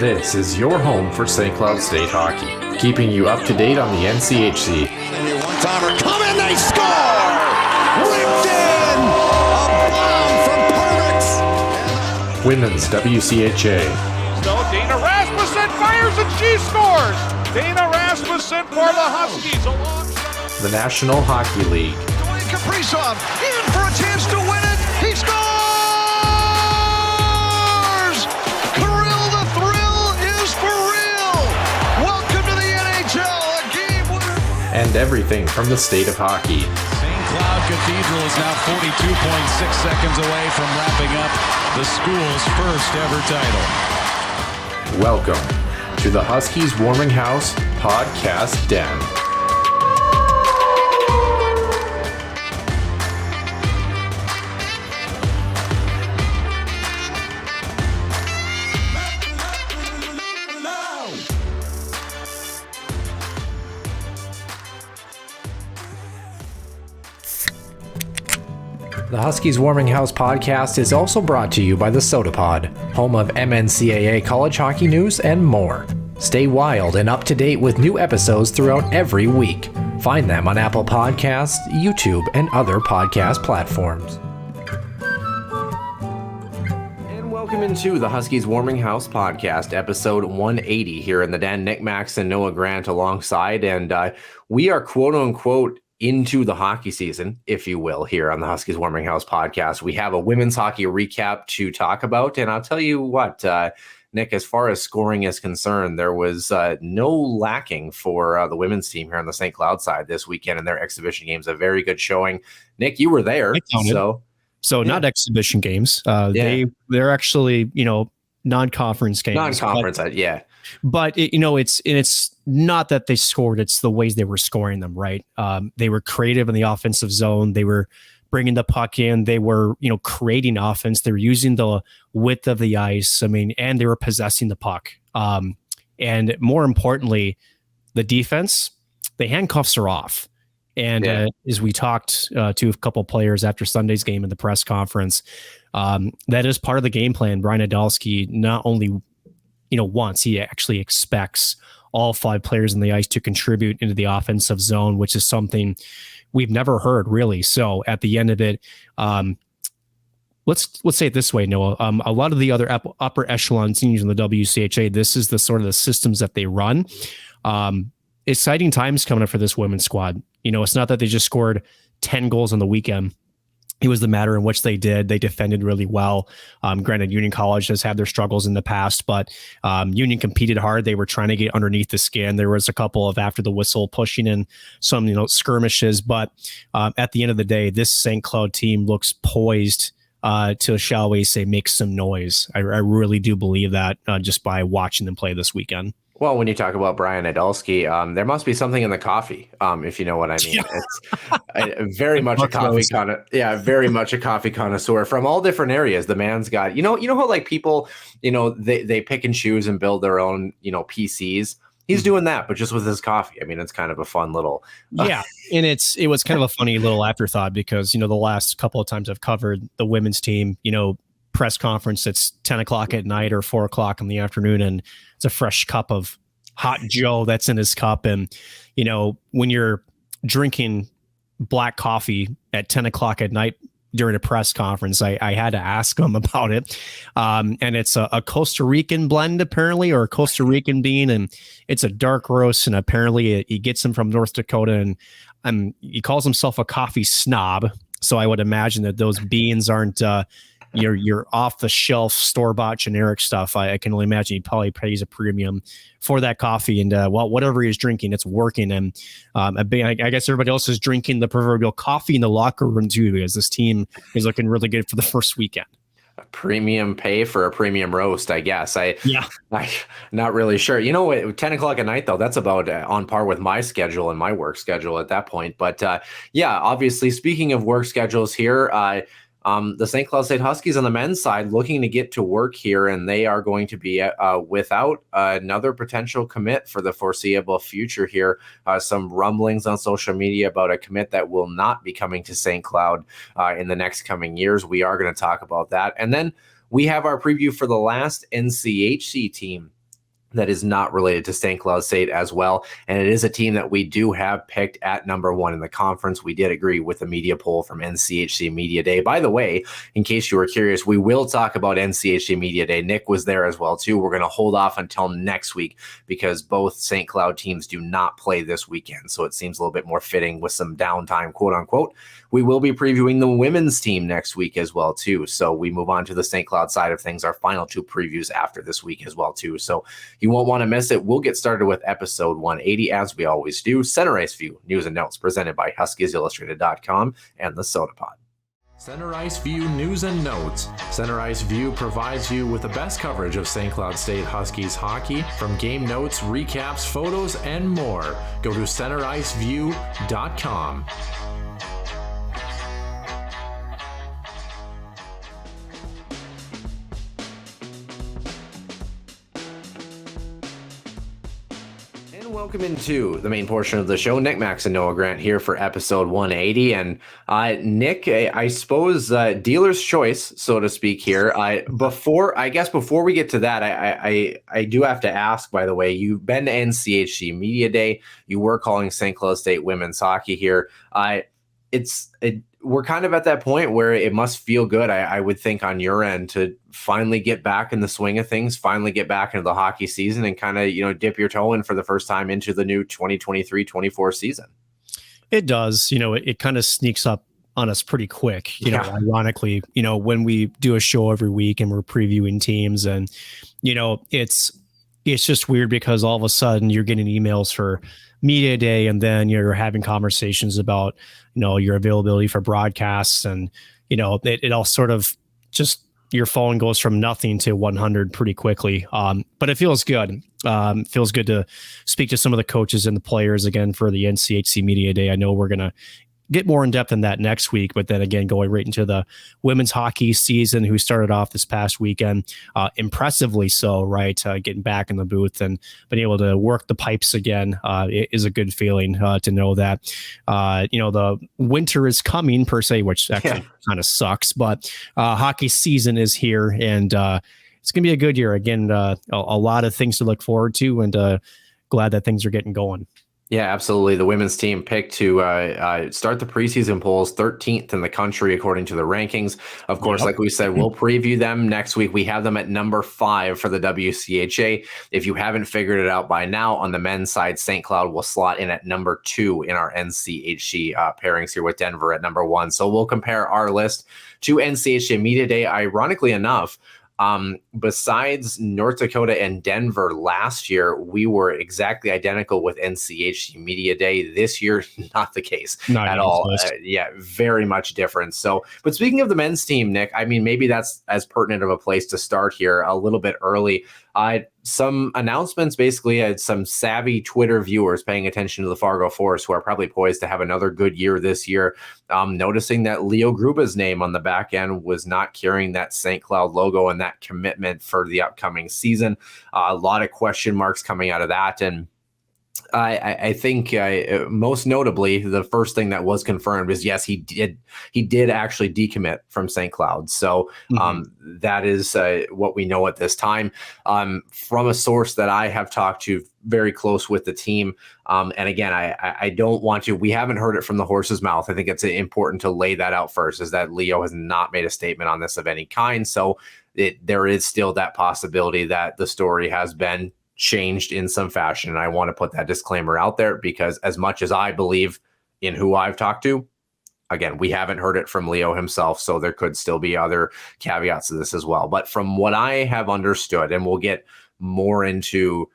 This is your home for St. Cloud State hockey, keeping you up to date on the NCHC. One-timer coming, they score! Ripped in! A bomb from Pervix! Women's WCHA. So Dana Rasmussen fires and she scores! Dana Rasmussen for the Huskies alongside The National Hockey League. Dwayne Kaprizov in for a chance to win it! He scores! Kirill, the thrill is for real! Welcome to the NHL, a game winner! And everything from the state of hockey. St. Cloud Cathedral is now 42.6 seconds away from wrapping up the school's first ever title. Welcome to the Huskies Warming House Podcast Den. The Huskies Warming House podcast is also brought to you by the Soda Pod, home of NCHC college hockey news and more. Stay wild and up to date with new episodes throughout every week. Find them on Apple Podcasts, YouTube, and other podcast platforms. And welcome into the Huskies Warming House podcast, episode 180 here in the den. Nick Max and Noah Grant alongside, and we are quote-unquote into the hockey season, if you will, here on the Huskies Warming House podcast. We have a women's hockey recap to talk about, and I'll tell you what, Nick, as far as scoring is concerned, there was no lacking for the women's team here on the St. Cloud side this weekend in their exhibition games. A very good showing. Nick, you were there, so yeah. Not exhibition games. They're actually, non-conference games. Non-conference, yeah. But it's not that they scored; it's the ways they were scoring them. Right? They were creative in the offensive zone. They were bringing the puck in. They were, creating offense. They were using the width of the ice. And they were possessing the puck. And more importantly, the defense, the handcuffs are off. And as we talked to a couple of players after Sunday's game in the press conference, that is part of the game plan. Brian Adolski not only once, he actually expects all five players in the ice to contribute into the offensive zone, which is something we've never heard really. So at the end of it, let's say it this way, Noah. A lot of the other upper echelon teams in the WCHA, this is the sort of the systems that they run. Exciting times coming up for this women's squad. It's not that they just scored 10 goals on the weekend. It was the matter in which they did. They defended really well. Granted, Union College has had their struggles in the past, but Union competed hard. They were trying to get underneath the skin. There was a couple of after the whistle pushing in some, skirmishes. But at the end of the day, this St. Cloud team looks poised to, shall we say, make some noise. I really do believe that just by watching them play this weekend. Well, when you talk about Brian Adolski, there must be something in the coffee, if you know what I mean. It's very much a coffee very much a coffee connoisseur from all different areas. The man's got, how like people, they pick and choose and build their own, PCs. He's doing that, but just with his coffee. It's kind of a fun little. Yeah, and it was kind of a funny little afterthought because the last couple of times I've covered the women's team, press conference, it's 10 o'clock at night or 4 o'clock in the afternoon, and it's a fresh cup of hot Joe that's in his cup. And when you're drinking black coffee at 10 o'clock at night during a press conference, I had to ask him about it. And it's a Costa Rican blend apparently, or a Costa Rican bean, and it's a dark roast, and apparently he gets them from North Dakota, and he calls himself a coffee snob. So I would imagine that those beans aren't your off the shelf store bought generic stuff. I can only imagine he probably pays a premium for that coffee, and whatever he's drinking, it's working. And I guess everybody else is drinking the proverbial coffee in the locker room too, because this team is looking really good for the first weekend. A premium pay for a premium roast, I guess. I'm not really sure. 10 o'clock at night though, that's about on par with my schedule and my work schedule at that point. But obviously, speaking of work schedules here, the St. Cloud State Huskies on the men's side looking to get to work here, and they are going to be without another potential commit for the foreseeable future here. Some rumblings on social media about a commit that will not be coming to St. Cloud in the next coming years. We are going to talk about that. And then we have our preview for the last NCHC team that is not related to St. Cloud State as well. And it is a team that we do have picked at number 1 in the conference. We did agree with the media poll from NCHC Media Day. By the way, in case you were curious, we will talk about NCHC Media Day. Nick was there as well, too. We're going to hold off until next week because both St. Cloud teams do not play this weekend. So it seems a little bit more fitting with some downtime, quote unquote. We will be previewing the women's team next week as well, too. So we move on to the St. Cloud side of things, our final 2 previews after this week as well, too. So you won't want to miss it. We'll get started with episode 180 as we always do. Center Ice View News and Notes presented by HuskiesIllustrated.com and the Soda Pod. Center Ice View News and Notes. Center Ice View provides you with the best coverage of St. Cloud State Huskies hockey from game notes, recaps, photos, and more. Go to CenterIceView.com. Welcome into the main portion of the show. Nick Max and Noah Grant here for episode 180. And Nick, I suppose dealer's choice, so to speak here. Before we get to that, I do have to ask, by the way, you've been to NCHC Media Day. You were calling St. Cloud State women's hockey here. We're kind of at that point where it must feel good, I would think, on your end to finally get back in the swing of things, finally get back into the hockey season and kind of, dip your toe in for the first time into the new 2023-24 season. It does. It kind of sneaks up on us pretty quick, ironically, when we do a show every week and we're previewing teams and, it's just weird because all of a sudden you're getting emails for media day and then you're having conversations about, your availability for broadcasts and, it all sort of just your phone goes from nothing to 100 pretty quickly. But it feels good. It feels good to speak to some of the coaches and the players again for the NCHC Media Day. I know we're going to get more in depth in that next week, but then again, going right into the women's hockey season, who started off this past weekend, impressively so, right? Getting back in the booth and being able to work the pipes again is a good feeling to know that, the winter is coming per se, which actually kind of sucks, but hockey season is here and it's going to be a good year. Again, a lot of things to look forward to and glad that things are getting going. Yeah, absolutely. The women's team picked to start the preseason polls 13th in the country, according to the rankings. Of course, like we said, we'll preview them next week. We have them at number 5 for the WCHA. If you haven't figured it out by now, on the men's side, St. Cloud will slot in at number 2 in our NCHC pairings here with Denver at number 1. So we'll compare our list to NCHC Media Day. Ironically enough, besides North Dakota and Denver last year, we were exactly identical with NCHC Media Day. This year, not the case at all. Very much different. So, but speaking of the men's team, Nick, I mean, maybe that's as pertinent of a place to start here a little bit early. Some announcements, basically, had some savvy Twitter viewers paying attention to the Fargo Force, who are probably poised to have another good year this year, noticing that Leo Gruba's name on the back end was not carrying that St. Cloud logo and that commitment for the upcoming season. A lot of question marks coming out of that. And I think most notably, the first thing that was confirmed is, yes, he did actually decommit from St. Cloud. So that is what we know at this time from a source that I have talked to very close with the team. And again, I don't want to, we haven't heard it from the horse's mouth. I think it's important to lay that out first, is that Leo has not made a statement on this of any kind. So there is still that possibility that the story has been changed in some fashion. And I want to put that disclaimer out there because as much as I believe in who I've talked to, again, we haven't heard it from Leo himself. So there could still be other caveats to this as well. But from what I have understood, and we'll get more into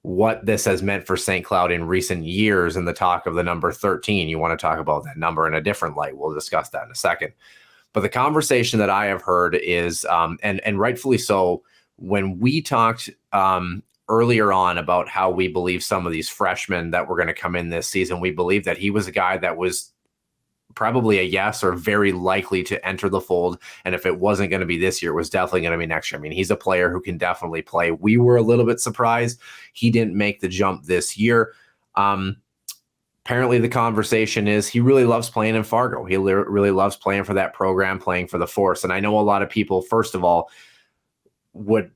what this has meant for St. Cloud in recent years and the talk of the number 13, you want to talk about that number in a different light. We'll discuss that in a second. But the conversation that I have heard is, and rightfully so, when we talked earlier on about how we believe some of these freshmen that were going to come in this season, we believe that he was a guy that was probably a yes or very likely to enter the fold. And if it wasn't going to be this year, it was definitely going to be next year. I mean, he's a player who can definitely play. We were a little bit surprised he didn't make the jump this year. Apparently the conversation is he really loves playing in Fargo. He really loves playing for that program, playing for the Force. And I know a lot of people, first of all, would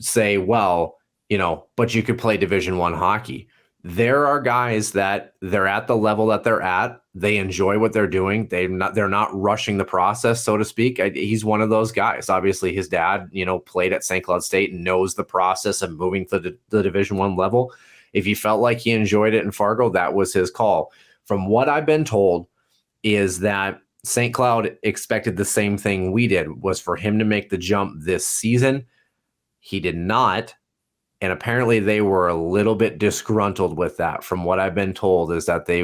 say, well, but you could play Division I hockey. There are guys that they're at the level that they're at. They enjoy what they're doing. They're not rushing the process, so to speak. He's one of those guys. Obviously, his dad, played at St. Cloud State and knows the process of moving to the Division I level. If he felt like he enjoyed it in Fargo, that was his call. From what I've been told is that St. Cloud expected the same thing we did, was for him to make the jump this season. He did not. And apparently they were a little bit disgruntled with that. From what I've been told is that they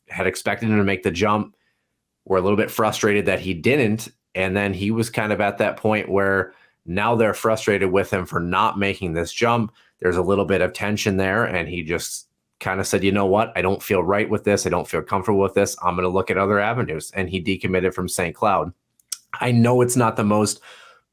had expected him to make the jump, were a little bit frustrated that he didn't. And then he was kind of at that point where now they're frustrated with him for not making this jump. There's a little bit of tension there. And he just kind of said, you know what? I don't feel right with this. I don't feel comfortable with this. I'm going to look at other avenues. And he decommitted from St. Cloud. I know it's not the most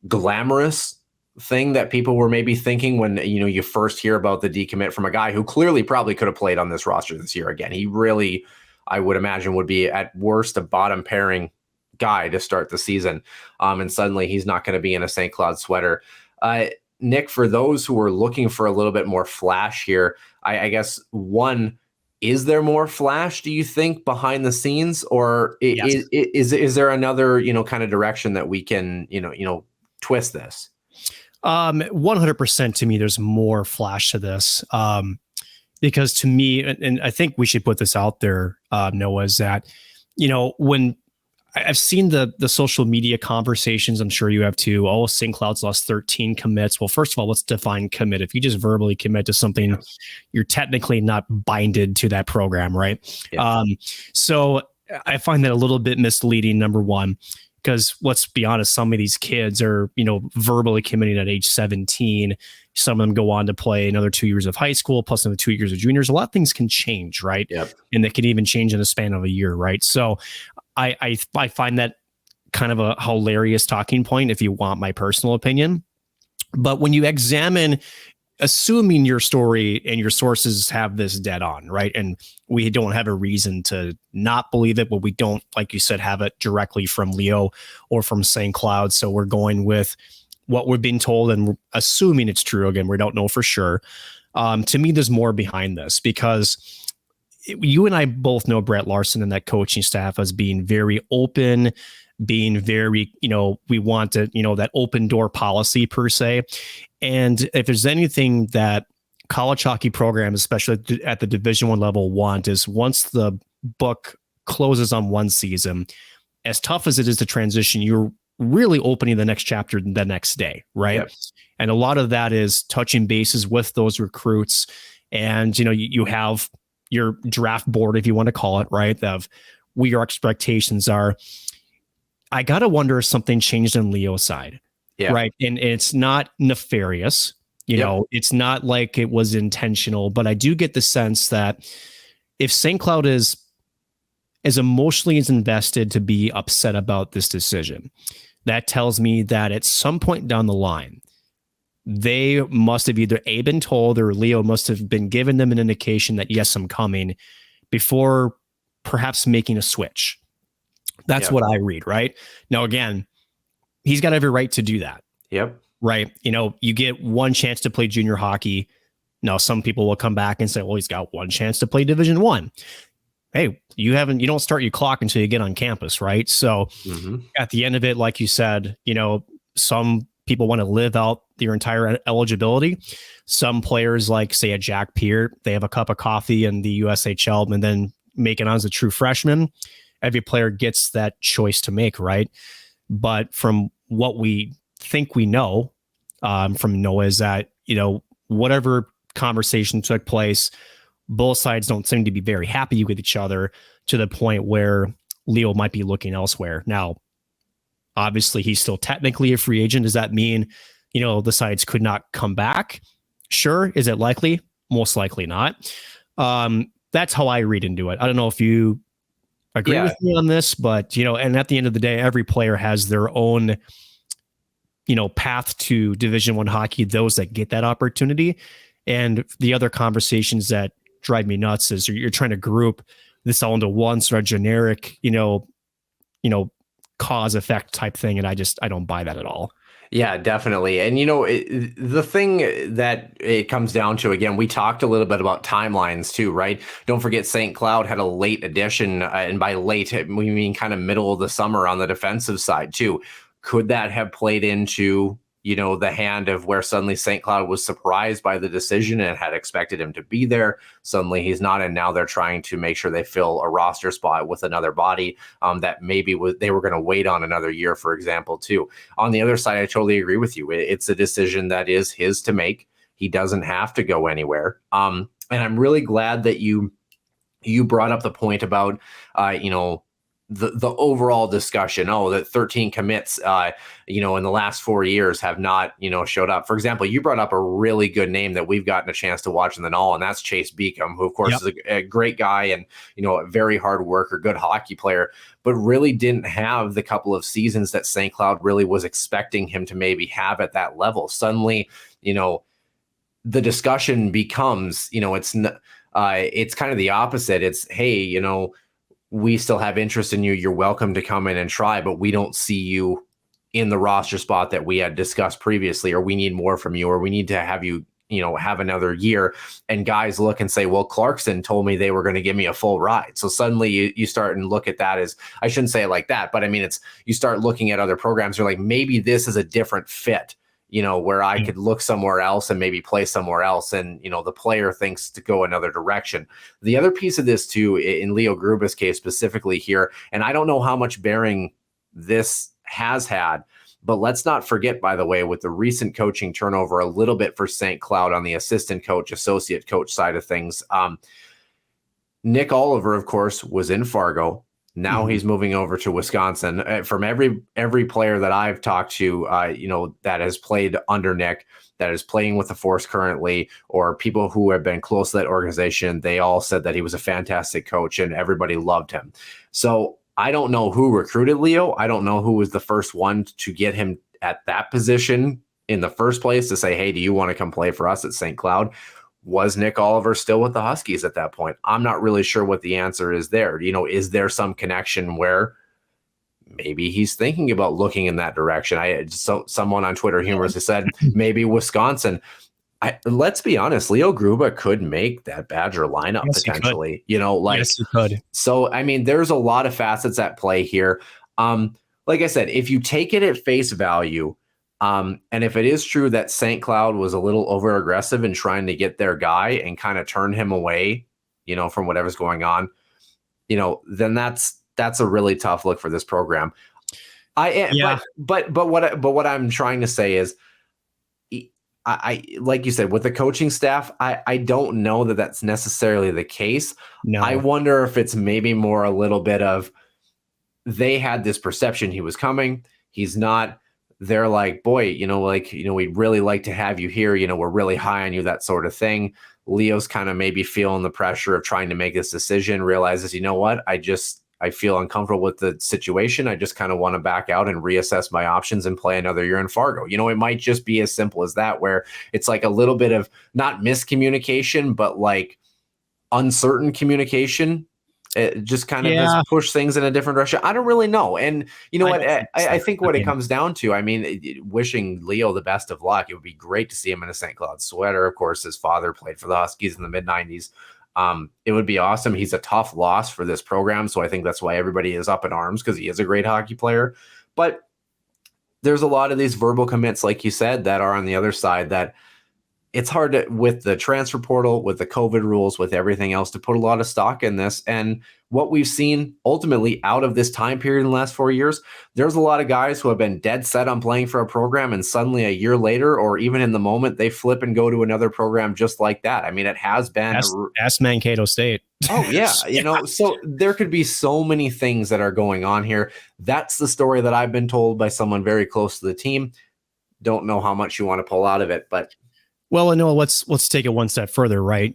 glamorous thing that people were maybe thinking when you first hear about the decommit from a guy who clearly probably could have played on this roster this year again. He really, I would imagine, would be at worst a bottom pairing guy to start the season. And suddenly he's not going to be in a St. Cloud sweater. Nick, for those who are looking for a little bit more flash here, I guess one, is there more flash, do you think, behind the scenes, or yes. is there another kind of direction that we can twist this? 100% to me, there's more flash to this. Because to me, and I think we should put this out there, Noah, is that, when I've seen the social media conversations, I'm sure you have too. Oh, St. Cloud's lost 13 commits. Well, first of all, let's define commit. If you just verbally commit to something, yes, you're technically not binded to that program, right? Yeah. So I find that a little bit misleading, number one. Because let's be honest, some of these kids are, verbally committing at age 17. Some of them go on to play another 2 years of high school, plus another 2 years of juniors. A lot of things can change, right? Yep. And they can even change in the span of a year, right? So I find that kind of a hilarious talking point, if you want my personal opinion. But when you examine, assuming your story and your sources have this dead on, right? And we don't have a reason to not believe it, but we don't, like you said, have it directly from Leo or from St. Cloud. So we're going with what we're being told and assuming it's true. Again, we don't know for sure. To me, there's more behind this, because you and I both know Brett Larson and that coaching staff as being very open, being very, we want to, that open door policy per se. And if there's anything that college hockey programs, especially at the Division I level, want, is once the book closes on one season, as tough as it is to transition, you're really opening the next chapter the next day, right? Yep. And a lot of that is touching bases with those recruits. And, you have your draft board, if you want to call it, right, of what your expectations are. I got to wonder if something changed on Leo's side. Yeah. Right. And it's not nefarious, it's not like it was intentional, but I do get the sense that if St. Cloud is as emotionally as invested to be upset about this decision, that tells me that at some point down the line, they must have either been told, or Leo must have been given them an indication that, yes, I'm coming, before perhaps making a switch. That's what I read, right? Now, again, he's got every right to do that. Yep. Right. You get one chance to play junior hockey. Now, some people will come back and say, well, he's got one chance to play Division I. Hey, you don't start your clock until you get on campus, right? So At the end of it, like you said, some people want to live out their entire eligibility. Some players, like say a Jack Peart, they have a cup of coffee in the USHL and then make it on as a true freshman. Every player gets that choice to make, right? But from what we think we know from Noah is that, whatever conversation took place, both sides don't seem to be very happy with each other, to the point where Leo might be looking elsewhere. Now, obviously, he's still technically a free agent. Does that mean, the sides could not come back? Sure. Is it likely? Most likely not. That's how I read into it. I don't know if you agree with me on this, but, and at the end of the day, every player has their own, path to Division I hockey, those that get that opportunity. And the other conversations that drive me nuts is you're trying to group this all into one sort of generic, cause effect type thing. And I don't buy that at all. Yeah, definitely. And the thing that it comes down to, again, we talked a little bit about timelines too, right? Don't forget St. Cloud had a late addition, and by late we mean kind of middle of the summer on the defensive side too. Could that have played into the hand of where suddenly St. Cloud was surprised by the decision and had expected him to be there? Suddenly he's not, and now they're trying to make sure they fill a roster spot with another body that maybe they were going to wait on another year, for example, too. On the other side, I totally agree with you. It's a decision that is his to make. He doesn't have to go anywhere. And I'm really glad that you brought up the point about, the overall discussion. Oh, that 13 commits, in the last 4 years have not, showed up. For example, you brought up a really good name that we've gotten a chance to watch in the Null, and that's Chase Beacom, who of course is a great guy and, a very hard worker, good hockey player, but really didn't have the couple of seasons that St. Cloud really was expecting him to maybe have at that level. Suddenly, the discussion becomes, it's kind of the opposite. It's, hey, we still have interest in you. You're welcome to come in and try, but we don't see you in the roster spot that we had discussed previously, or we need more from you, or we need to have you, have another year. And guys look and say, well, Clarkson told me they were going to give me a full ride. So suddenly you start and look at that as, I shouldn't say it like that, but I mean, you start looking at other programs. You're like, maybe this is a different fit, where I could look somewhere else and maybe play somewhere else. And, the player thinks to go another direction. The other piece of this too, in Leo Gruba's case specifically here, and I don't know how much bearing this has had, but let's not forget, by the way, with the recent coaching turnover a little bit for St. Cloud on the assistant coach, associate coach side of things. Nick Oliver, of course, was in Fargo. Now he's moving over to Wisconsin. From every player that I've talked to, that has played under Nick, that is playing with the Force currently, or people who have been close to that organization, they all said that he was a fantastic coach and everybody loved him. So I don't know who recruited Leo. I don't know who was the first one to get him at that position in the first place to say, hey, do you want to come play for us at St. Cloud? Was Nick Oliver still with the Huskies at that point? I'm not really sure what the answer is there. Is there some connection where maybe he's thinking about looking in that direction? Someone on Twitter humorously said maybe let's be honest, Leo Gruba could make that Badger lineup potentially. Yes, he could. So I mean, there's a lot of facets at play here. Like I said, if you take it at face value, and if it is true that St. Cloud was a little over aggressive in trying to get their guy and kind of turn him away, from whatever's going on, then that's a really tough look for this program. But what I'm trying to say is, I like you said, with the coaching staff, I don't know that that's necessarily the case. No. I wonder if it's maybe more a little bit of, they had this perception he was coming. He's not. They're like, boy, we'd really like to have you here. We're really high on you, that sort of thing. Leo's kind of maybe feeling the pressure of trying to make this decision, realizes, what, I feel uncomfortable with the situation. I just kind of want to back out and reassess my options and play another year in Fargo. It might just be as simple as that, where it's like a little bit of not miscommunication, but like uncertain communication. It just kind of has pushed things in a different direction. I don't really know. And I think what it comes down to, I mean, wishing Leo the best of luck. It would be great to see him in a St. Cloud sweater. Of course, his father played for the Huskies in the mid-90s. It would be awesome. He's a tough loss for this program. So I think that's why everybody is up in arms, because he is a great hockey player. But there's a lot of these verbal commits, like you said, that are on the other side that it's hard to, with the transfer portal, with the COVID rules, with everything else, to put a lot of stock in this. And what we've seen ultimately out of this time period in the last 4 years, there's a lot of guys who have been dead set on playing for a program, and suddenly a year later, or even in the moment, they flip and go to another program just like that. I mean, it has been ask Mankato State. Oh yeah. So there could be so many things that are going on here. That's the story that I've been told by someone very close to the team. Don't know how much you want to pull out of it, but well, no, let's take it one step further, right?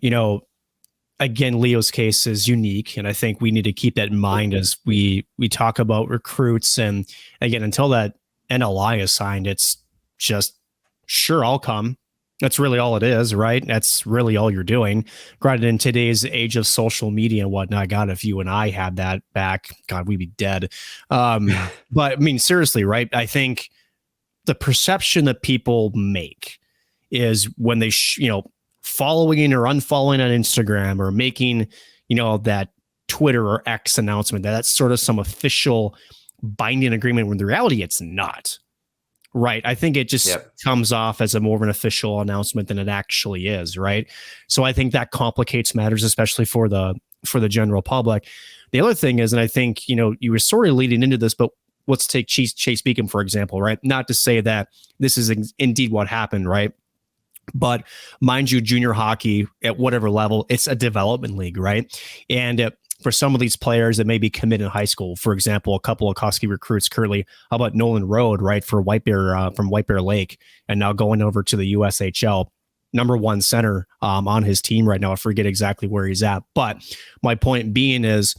Again, Leo's case is unique, and I think we need to keep that in mind as we talk about recruits. And again, until that NLI is signed, it's just, sure, I'll come. That's really all it is, right? That's really all you're doing. Granted, in today's age of social media and whatnot, God, if you and I had that back, God, we'd be dead. But I mean, seriously, right? I think the perception that people make is when they, following or unfollowing on Instagram or making, that Twitter or X announcement, that's sort of some official binding agreement, when the reality it's not. Right. I think it just comes off as a more of an official announcement than it actually is. Right. So I think that complicates matters, especially for the general public. The other thing is, and I think, you were sort of leading into this, but let's take Chase Beacom, for example, right? Not to say that this is indeed what happened, right? But mind you, junior hockey at whatever level, it's a development league, right? And for some of these players that may be committed in high school, for example, a couple of Husky recruits currently, how about Nolan Road, right, for White Bear from White Bear Lake, and now going over to the USHL, number one center on his team right now. I forget exactly where he's at, but my point being is,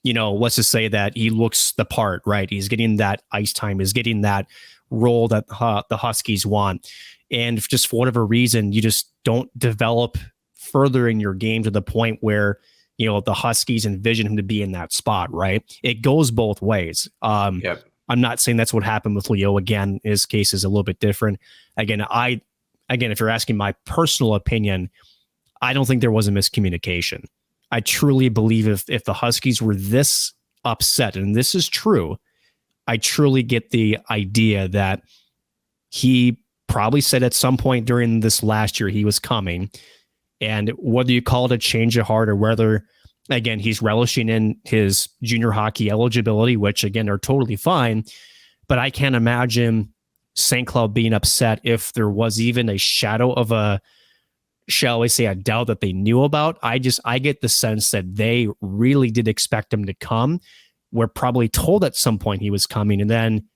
let's just say that he looks the part, right? He's getting that ice time, is getting that role that the Huskies want. And if just for whatever reason, you just don't develop further in your game to the point where, the Huskies envision him to be in that spot, right? It goes both ways. I'm not saying that's what happened with Leo. Again, his case is a little bit different. Again, if you're asking my personal opinion, I don't think there was a miscommunication. I truly believe if the Huskies were this upset, and this is true, I truly get the idea that he probably said at some point during this last year he was coming, and whether you call it a change of heart or whether, again, he's relishing in his junior hockey eligibility, which again are totally fine, but I can't imagine St. Cloud being upset if there was even a shadow of a, shall we say, a doubt that they knew about. I get the sense that they really did expect him to come. We're probably told at some point he was coming, and then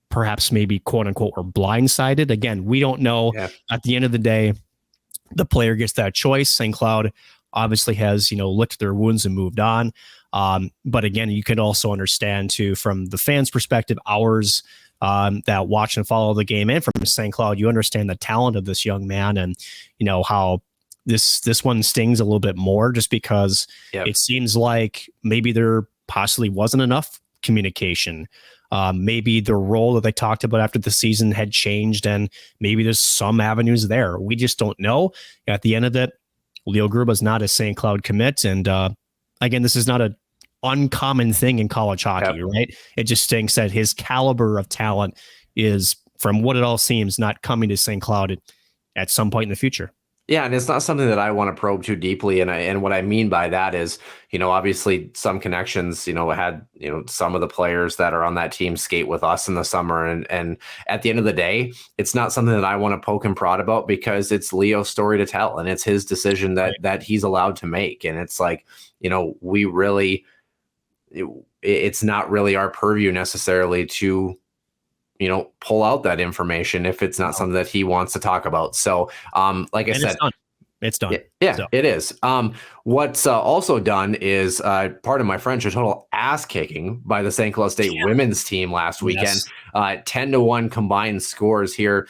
perhaps maybe quote unquote were blindsided. Again, we don't know. At the end of the day, the player gets that choice. St. Cloud obviously has, licked their wounds and moved on. But again, you can also understand too, from the fans' perspective, ours, that watch and follow the game, and from St. Cloud, you understand the talent of this young man, and how this one stings a little bit more, just because it seems like maybe there possibly wasn't enough communication. Maybe the role that they talked about after the season had changed, and maybe there's some avenues there. We just don't know. At the end of it, Leo Gruba is not a St. Cloud commit, and again, this is not a uncommon thing in college hockey, right? It just stinks that his caliber of talent is, from what it all seems, not coming to St. Cloud at some point in the future. Yeah, and it's not something that I want to probe too deeply. And what I mean by that is, obviously some connections, had, some of the players that are on that team skate with us in the summer. And at the end of the day, it's not something that I want to poke and prod about, because it's Leo's story to tell, and it's his decision that he's allowed to make. And it's like, we really, it's not really our purview necessarily to, pull out that information if it's not something that he wants to talk about. So, like I said, it's done. Yeah, so. It is. What's also done is, pardon my French, a total ass kicking by the St. Cloud State women's team last weekend. 10-1 combined scores here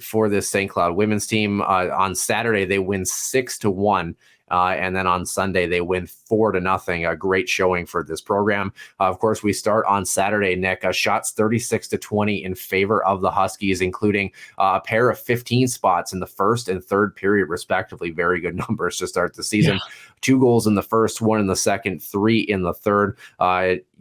for this St. Cloud women's team. On Saturday, they win 6-1. And then on Sunday, they win 4-0. A great showing for this program. Of course, we start on Saturday, Nick. Shots 36-20 in favor of the Huskies, including a pair of 15 spots in the first and third period, respectively. Very good numbers to start the season. 2 goals in the first, 1 in the second, 3 in the third.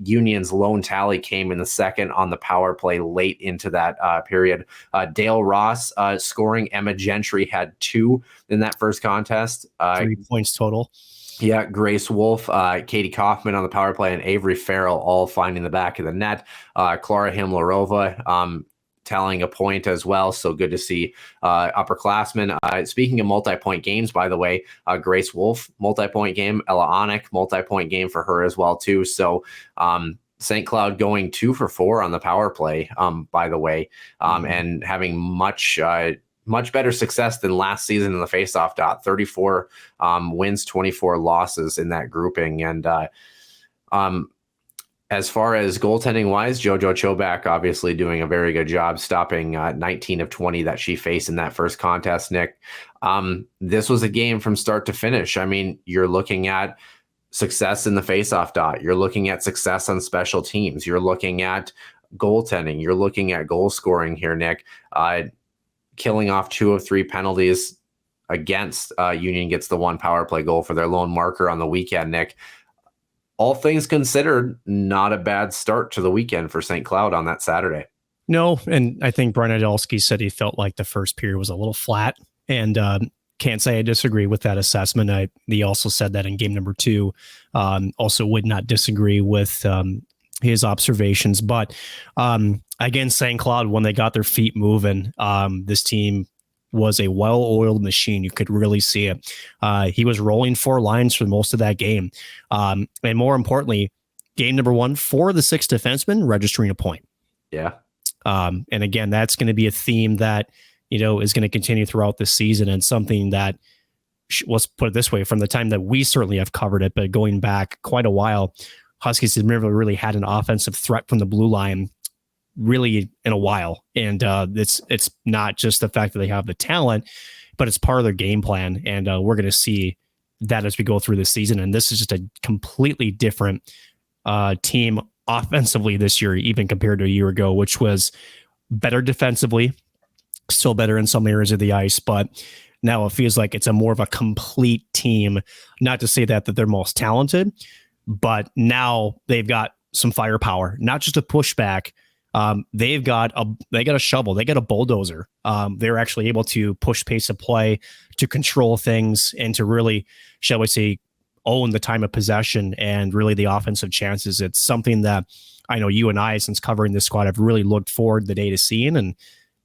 Union's lone tally came in the second on the power play late into that period. Dale Ross scoring. Emma Gentry had 2 in that first contest. 3 points total. Yeah, Grace Wolf, Katie Kaufman on the power play, and Avery Farrell all finding the back of the net. Clara Himlarova tallying a point as well. So good to see upperclassmen. Speaking of multi-point games, by the way, Grace Wolf, multi-point game. Ella Onick, multi-point game for her as well, too. So St. Cloud going 2 for 4 on the power play, by the way, and having much better success than last season in the faceoff dot. 34 wins, 24 losses in that grouping. And as far as goaltending wise, JoJo Chobak obviously doing a very good job stopping 19 of 20 that she faced in that first contest, Nick. This was a game from start to finish. I mean, you're looking at success in the faceoff dot. You're looking at success on special teams. You're looking at goaltending. You're looking at goal scoring here, Nick. Killing off 2 of 3 penalties against Union gets the 1 power play goal for their lone marker on the weekend, Nick. All things considered, not a bad start to the weekend for St. Cloud on that Saturday. No, and I think Brian Adolski said he felt like the first period was a little flat, and can't say I disagree with that assessment. He also said that in game number 2. Also would not disagree with his observations. But again, St. Cloud, when they got their feet moving, this team was a well-oiled machine. You could really see it. He was rolling 4 lines for most of that game. And more importantly, game number 1, 4 of the 6 defensemen registering a point. Yeah. And again, that's going to be a theme that, is going to continue throughout the season, and something that, let's put it this way, from the time that we certainly have covered it, but going back quite a while, Huskies have never really had an offensive threat from the blue line really in a while. And it's not just the fact that they have the talent, but it's part of their game plan. And we're going to see that as we go through the season. And this is just a completely different team offensively this year, even compared to a year ago, which was better defensively, still better in some areas of the ice, but now it feels like it's a more of a complete team. Not to say that they're most talented, but now they've got some firepower, not just a pushback. They got a shovel, they got a bulldozer. They're actually able to push pace of play, to control things, and to really, shall we say, own the time of possession and really the offensive chances. It's something that I know you and I, since covering this squad, have really looked forward the day to seeing, and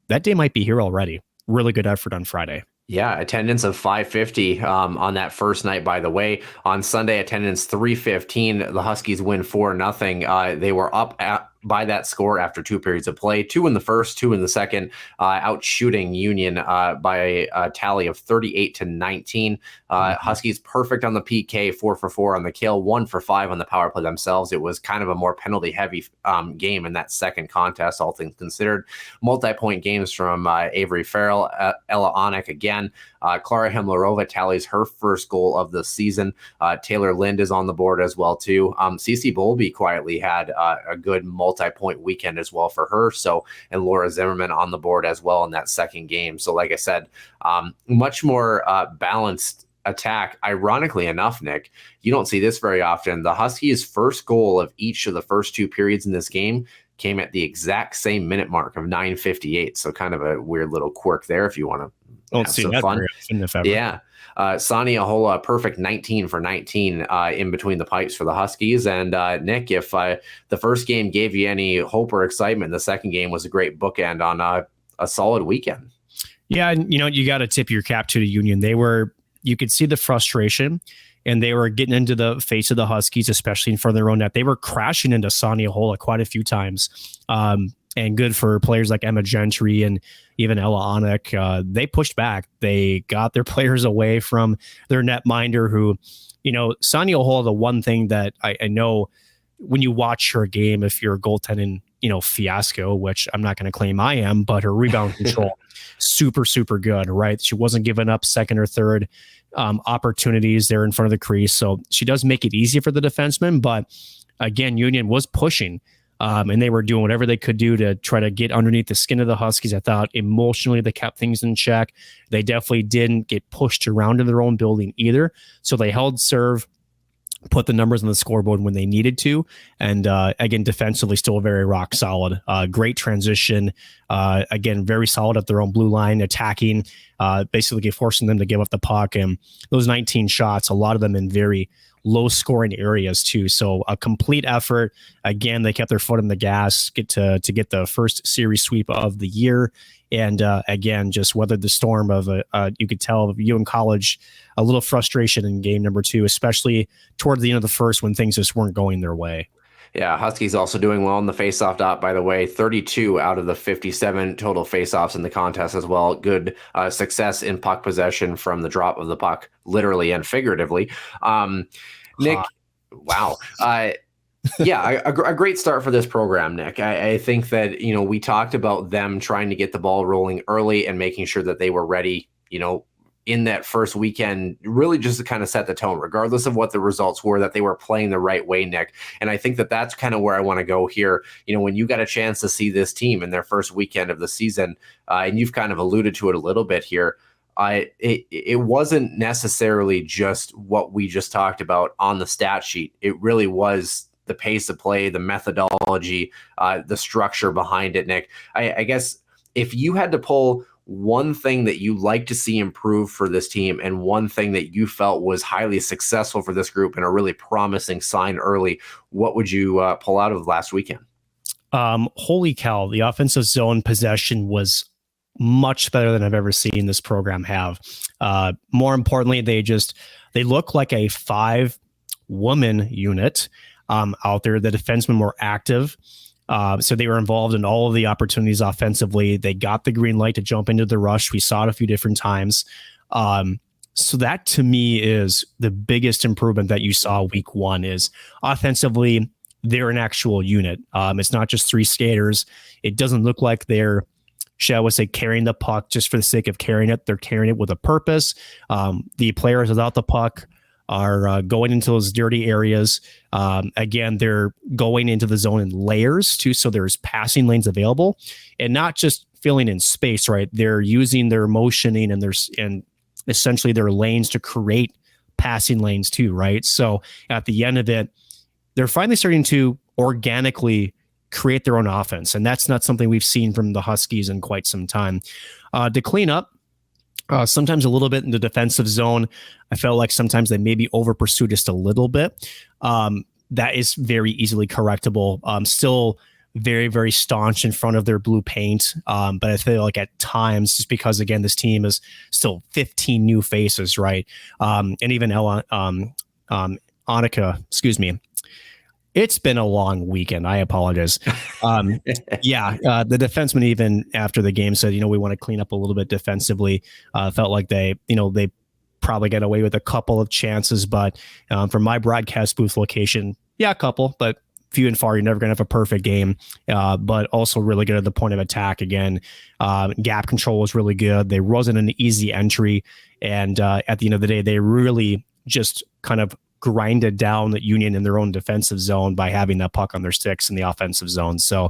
that day might be here already. Really good effort on Friday. Yeah, attendance of 550 on that first night, by the way. On Sunday, attendance 315. The Huskies win 4-0. They were up by that score after 2 periods of play, 2 in the first, 2 in the second, out shooting Union by a tally of 38-19. Huskies perfect on the PK, 4 for 4 on the kill, 1 for 5 on the power play themselves. It was kind of a more penalty heavy game in that second contest, all things considered. Multi-point games from Avery Farrell, Ella Onik again. Clara Himlarova tallies her first goal of the season. Taylor Lind is on the board as well too. Cece Bolby quietly had a good multi-point weekend as well for her. So, and Laura Zimmerman on the board as well in that second game. So like I said, much more balanced attack. Ironically enough, Nick, you don't see this very often. The Huskies' first goal of each of the first 2 periods in this game came at the exact same minute mark of 9:58. So kind of a weird little quirk there if you want to have some fun. Yeah. Sani Ahola, perfect 19 for 19 in between the pipes for the Huskies. And Nick, if the first game gave you any hope or excitement, the second game was a great bookend on a solid weekend. Yeah, and you got to tip your cap to the Union. You could see the frustration, and they were getting into the face of the Huskies, especially in front of their own net. They were crashing into Sani Ahola quite a few times. And good for players like Emma Gentry and even Ella Onik. They pushed back. They got their players away from their netminder who, Sani Ahola, the one thing that I know when you watch her game, if you're a goaltending, fiasco, which I'm not going to claim I am, but her rebound control, super, super good, right? She wasn't giving up second or third opportunities there in front of the crease. So she does make it easy for the defenseman. But again, Union was pushing. And they were doing whatever they could do to try to get underneath the skin of the Huskies. I thought emotionally they kept things in check. They definitely didn't get pushed around in their own building either. So they held serve, put the numbers on the scoreboard when they needed to. And again, defensively, still very rock solid. Great transition. Again, very solid at their own blue line, attacking, basically forcing them to give up the puck. And those 19 shots, a lot of them in very low scoring areas too. So a complete effort. Again, they kept their foot on the gas, get the first series sweep of the year. And again, just weathered the storm of you could tell you in college, a little frustration in game number 2, especially towards the end of the first when things just weren't going their way. Yeah, Huskies also doing well in the faceoff dot, by the way. 32 out of the 57 total faceoffs in the contest as well. Good success in puck possession from the drop of the puck, literally and figuratively. Nick, wow. Yeah, a great start for this program, Nick. I think that, we talked about them trying to get the ball rolling early and making sure that they were ready, in that first weekend, really just to kind of set the tone, regardless of what the results were, that they were playing the right way, Nick. And I think that that's kind of where I want to go here. When you got a chance to see this team in their first weekend of the season, and you've kind of alluded to it a little bit here, it wasn't necessarily just what we just talked about on the stat sheet. It really was the pace of play, the methodology, the structure behind it, Nick. I guess if you had to pull one thing that you like to see improve for this team and one thing that you felt was highly successful for this group and a really promising sign early, what would you pull out of last weekend? Holy cow. The offensive zone possession was much better than I've ever seen this program have. More importantly, they look like a 5-woman unit out there. The defensemen were active. So they were involved in all of the opportunities offensively. They got the green light to jump into the rush. We saw it a few different times. So that to me is the biggest improvement that you saw week one is offensively, they're an actual unit. It's not just 3 skaters. It doesn't look like they're, shall we say, carrying the puck just for the sake of carrying it. They're carrying it with a purpose. The players without the puck are going into those dirty areas. Again, they're going into the zone in layers too, so there's passing lanes available, and not just filling in space. Right, they're using their motioning and essentially their lanes to create passing lanes too. Right, so at the end of it, they're finally starting to organically create their own offense, and that's not something we've seen from the Huskies in quite some time. To clean up. Sometimes a little bit in the defensive zone. I felt like sometimes they maybe over pursued just a little bit. That is very easily correctable. Still very, very staunch in front of their blue paint. But I feel like at times, just because, again, this team is still 15 new faces, right? And even Annika, it's been a long weekend. I apologize. The defenseman, even after the game, said, we want to clean up a little bit defensively. Felt like they probably get away with a couple of chances, but from my broadcast booth location, a couple, but few and far. You're never going to have a perfect game, but also really good at the point of attack. Again, gap control was really good. There wasn't an easy entry, and at the end of the day, they really just kind of grinded down the Union in their own defensive zone by having that puck on their sticks in the offensive zone. So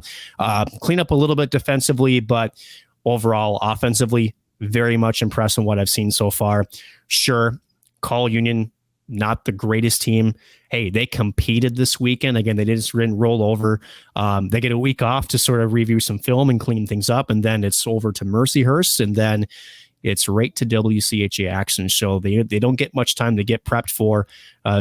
clean up a little bit defensively, but overall offensively, very much impressed in what I've seen so far. Sure, call Union not the greatest team. Hey, they competed this weekend. Again, they didn't roll over. They get a week off to sort of review some film and clean things up, and then it's over to Mercyhurst, and then it's right to WCHA action. So they don't get much time to get prepped for,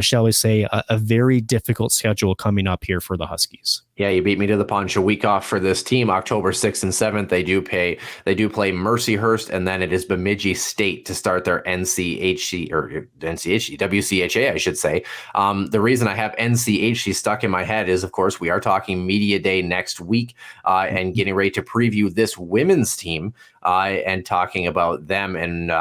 shall we say, a very difficult schedule coming up here for the Huskies. Yeah, you beat me to the punch. A week off for this team, October 6th and 7th. They do play Mercyhurst, and then it is Bemidji State to start their WCHA, I should say. The reason I have NCHC stuck in my head is, of course, we are talking Media Day next week and getting ready to preview this women's team and talking about them and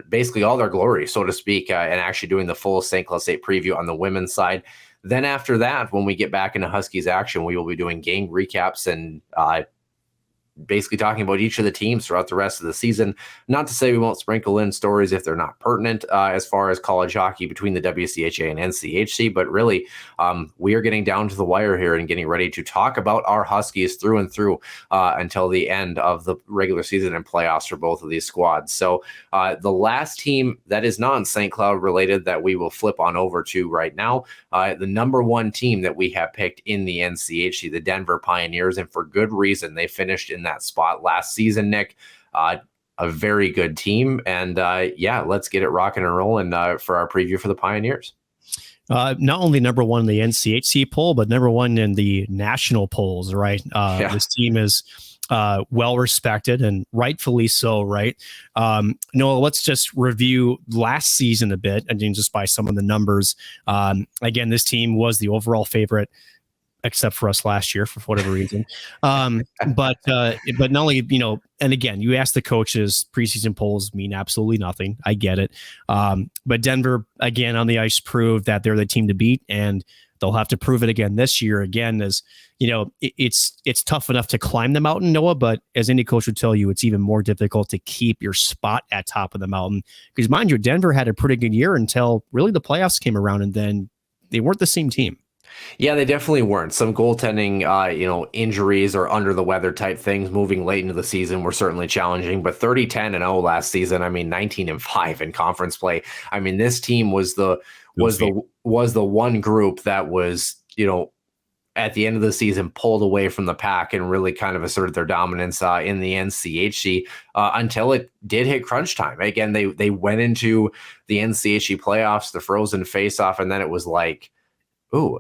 basically all their glory, so to speak, and actually doing the full St. Cloud State preview on the women's side. Then after that, when we get back into Huskies action, we will be doing game recaps and basically talking about each of the teams throughout the rest of the season. Not to say we won't sprinkle in stories if they're not pertinent as far as college hockey between the WCHA and NCHC, but really we are getting down to the wire here and getting ready to talk about our Huskies through and through until the end of the regular season and playoffs for both of these squads. So the last team that is non-St. Cloud related that we will flip on over to right now, the number one team that we have picked in the NCHC, the Denver Pioneers, and for good reason. They finished in that spot last season, Nick. A very good team. And let's get it rocking and rolling for our preview for the Pioneers. Not only number one in the NCHC poll, but number one in the national polls, right? This team is well respected and rightfully so, right? Noah, let's just review last season a bit, and just by some of the numbers. Again, this team was the overall favorite, except for us last year for whatever reason. But not only, and again, you ask the coaches, preseason polls mean absolutely nothing. I get it. But Denver, again, on the ice proved that they're the team to beat, and They'll have to prove it again this year. Again, as it's tough enough to climb the mountain, Noah, but as any coach would tell you, it's even more difficult to keep your spot at top of the mountain. Because mind you, Denver had a pretty good year until really the playoffs came around, and then they weren't the same team. Yeah, they definitely weren't. Some goaltending, injuries or under the weather type things moving late into the season were certainly challenging. But 30-10-0 last season. 19-5 in conference play. This team was the one group that was, at the end of the season pulled away from the pack and really kind of asserted their dominance in the NCHC until it did hit crunch time. Again, they went into the NCHC playoffs, the frozen face-off, and then it was like, ooh,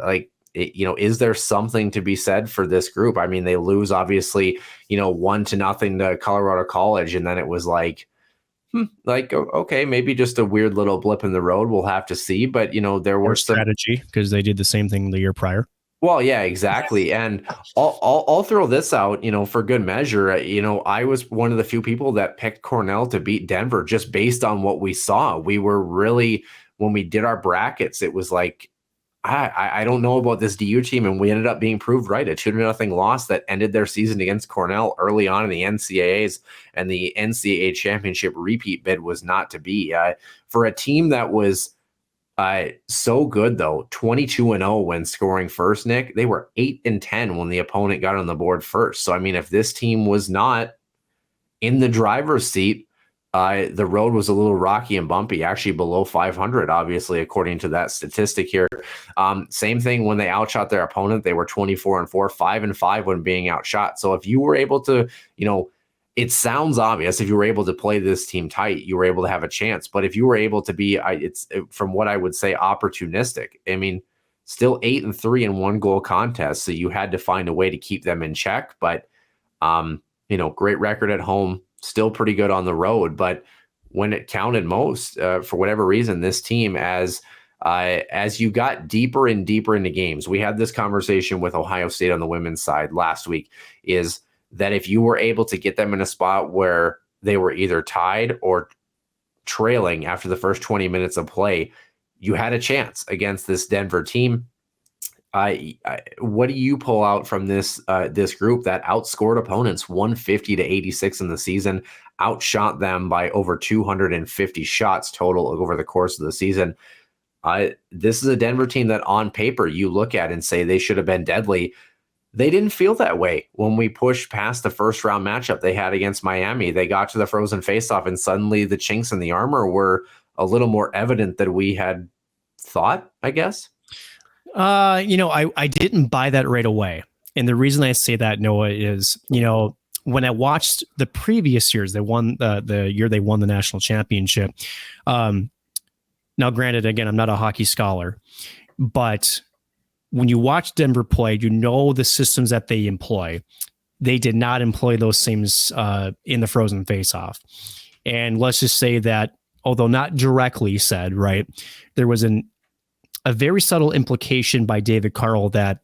is there something to be said for this group? They lose obviously, 1-0 to Colorado College, and then it was like, okay, maybe just a weird little blip in the road. We'll have to see. But there were strategy because they did the same thing the year prior. Well, yeah, exactly. And I'll throw this out, for good measure. I was one of the few people that picked Cornell to beat Denver just based on what we saw. We were really, when we did our brackets, it was like, I don't know about this DU team, and we ended up being proved right. A 2-0 loss that ended their season against Cornell early on in the NCAAs, and the NCAA championship repeat bid was not to be. For a team that was so good, though, 22-0 when scoring first, Nick, they were 8-10 when the opponent got on the board first. So, if this team was not in the driver's seat, the road was a little rocky and bumpy, actually below 500, obviously, according to that statistic here. Same thing when they outshot their opponent. They were 24-4, 5-5 when being outshot. So if you were able to, it sounds obvious, if you were able to play this team tight, you were able to have a chance. But if you were able to be, it's from what I would say, opportunistic. Still 8-3 in 1-goal contest. So you had to find a way to keep them in check. But, great record at home. Still pretty good on the road, but when it counted most, for whatever reason, this team, as you got deeper and deeper into games, we had this conversation with Ohio State on the women's side last week, is that if you were able to get them in a spot where they were either tied or trailing after the first 20 minutes of play, you had a chance against this Denver team. What do you pull out from this group that outscored opponents 150-86 in the season, outshot them by over 250 shots total over the course of the season? This is a Denver team that on paper you look at and say they should have been deadly. They didn't feel that way when we pushed past the first round matchup they had against Miami. They got to the frozen faceoff, and suddenly the chinks in the armor were a little more evident than we had thought, I guess. I didn't buy that right away. And the reason I say that, Noah, is, when I watched the previous years, they won the year they won the national championship. Now, granted, again, I'm not a hockey scholar, but when you watch Denver play, the systems that they employ. They did not employ those same in the frozen faceoff. And let's just say that, although not directly said, right, there was a very subtle implication by David Carl that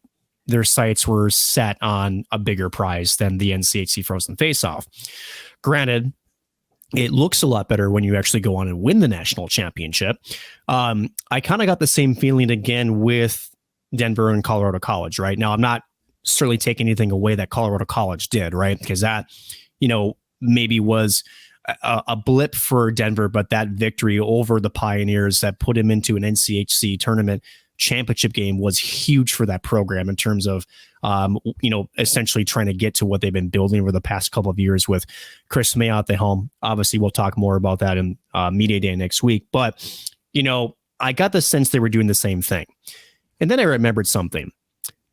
their sights were set on a bigger prize than the NCHC frozen faceoff. Granted, it looks a lot better when you actually go on and win the national championship. I kind of got the same feeling again with Denver and Colorado College, right? Now, I'm not certainly taking anything away that Colorado College did, right? Because that, maybe was a blip for Denver, but that victory over the Pioneers that put him into an NCHC tournament championship game was huge for that program in terms of, essentially trying to get to what they've been building over the past couple of years with Chris May at the helm. Obviously, we'll talk more about that in Media Day next week. But, I got the sense they were doing the same thing. And then I remembered something.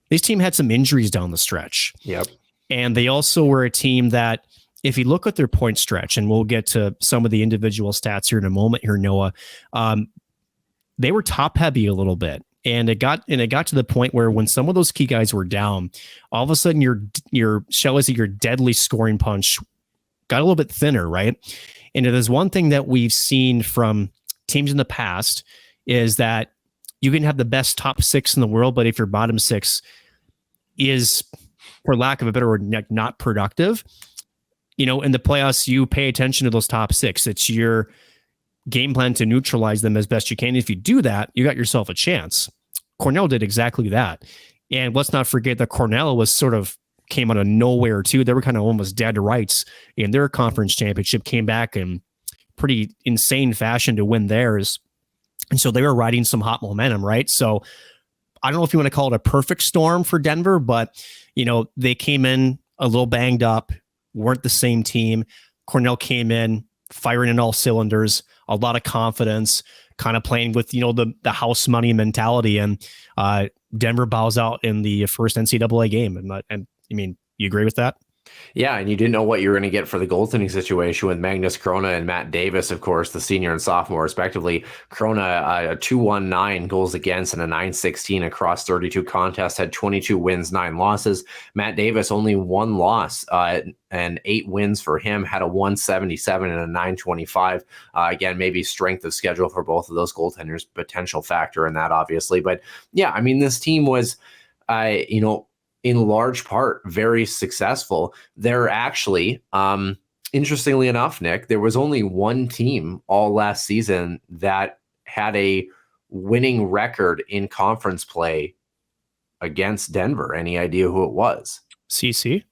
This team had some injuries down the stretch. Yep. And they also were a team that, if you look at their point stretch, and we'll get to some of the individual stats here in a moment here, Noah, they were top heavy a little bit. And it got to the point where when some of those key guys were down, all of a sudden your deadly scoring punch got a little bit thinner, right? And it is one thing that we've seen from teams in the past is that you can have the best top six in the world, but if your bottom six is, for lack of a better word, not productive, in the playoffs, you pay attention to those top six. It's your game plan to neutralize them as best you can. If you do that, you got yourself a chance. Cornell did exactly that. And let's not forget that Cornell was sort of came out of nowhere too. They were kind of almost dead to rights in their conference championship, came back in pretty insane fashion to win theirs. And so they were riding some hot momentum, right? So I don't know if you want to call it a perfect storm for Denver, but, they came in a little banged up, weren't the same team. Cornell came in firing in all cylinders, a lot of confidence, kind of playing with, the house money mentality. And Denver bows out in the first NCAA game. And I mean, you agree with that? Yeah, and you didn't know what you were going to get for the goaltending situation with Magnus Krona and Matt Davis, of course, the senior and sophomore, respectively. Krona, a 2.19 goals against and a 9.16 across 32 contests, had 22 wins, 9 losses. Matt Davis, only 1 loss and 8 wins for him, had a 1.77 and a 9.25. Again, maybe strength of schedule for both of those goaltenders, potential factor in that, obviously. But yeah, I mean, this team was, in large part, very successful. They're actually, interestingly enough, Nick, there was only one team all last season that had a winning record in conference play against Denver. Any idea who it was? CC?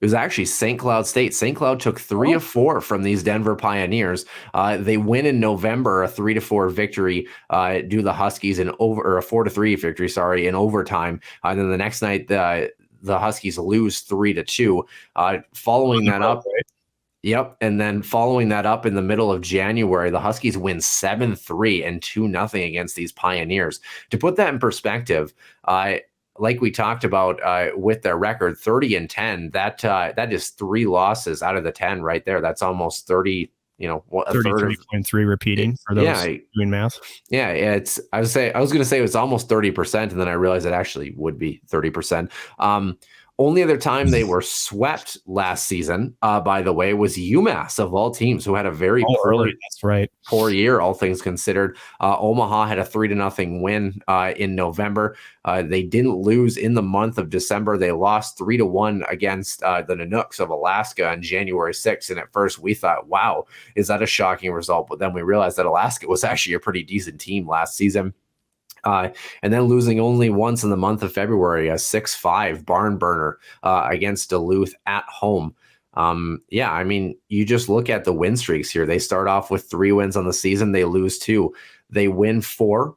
It was actually St. Cloud State. St. Cloud took 3 of 4 from these Denver Pioneers. They win in November, a 3-4 victory, do the Huskies a 4-3 victory, in overtime. And then the next night, the Huskies lose 3-2. Following that up, yep, and then following that up in the middle of January, the Huskies win 7-3 and 2-0 against these Pioneers. To put that in perspective, like we talked about with their record, 30-10, that is 3 losses out of the 10 right there. That's almost 30, a 33.3 repeating for those doing math. Yeah, I was going to say it was almost 30%, and then I realized it actually would be 30%. Only other time they were swept last season, by the way, was UMass of all teams, who had a very poor year, all things considered. Omaha had a 3-0 win in November. They didn't lose in the month of December. They lost 3-1 against the Nanooks of Alaska on January 6th. And at first we thought, wow, is that a shocking result? But then we realized that Alaska was actually a pretty decent team last season. And then losing only once in the month of February, a 6-5 barn burner against Duluth at home. Yeah, I mean, you just look at the win streaks here. They start off with 3 wins on the season. They lose 2. They win 4,